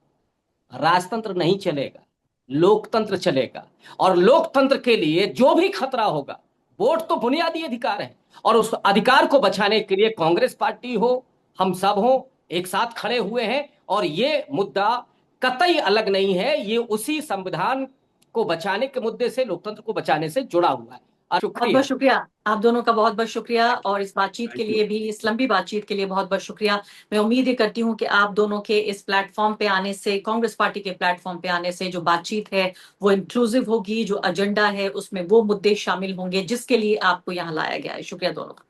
Speaker 3: राजतंत्र नहीं चलेगा, लोकतंत्र चलेगा। और लोकतंत्र के लिए जो भी खतरा होगा, वोट तो बुनियादी अधिकार है, और उस अधिकार को बचाने के लिए कांग्रेस पार्टी हो, हम सब हो, एक साथ खड़े हुए हैं। और ये मुद्दा कतई अलग नहीं है, ये उसी संविधान को बचाने के मुद्दे से, लोकतंत्र को बचाने से जुड़ा हुआ है।
Speaker 1: बहुत
Speaker 3: शुक्रिया।
Speaker 1: बहुत शुक्रिया आप दोनों का, बहुत बहुत शुक्रिया, और इस बातचीत के
Speaker 2: थैंक यू।
Speaker 1: लिए भी, इस लंबी बातचीत के लिए बहुत बहुत शुक्रिया। मैं उम्मीद ये करती हूँ कि आप दोनों के इस प्लेटफॉर्म पे आने से, कांग्रेस पार्टी के प्लेटफॉर्म पे आने से जो बातचीत है वो इंक्लूसिव होगी, जो एजेंडा है उसमें वो मुद्दे शामिल होंगे जिसके लिए आपको यहाँ लाया गया है। शुक्रिया दोनों का।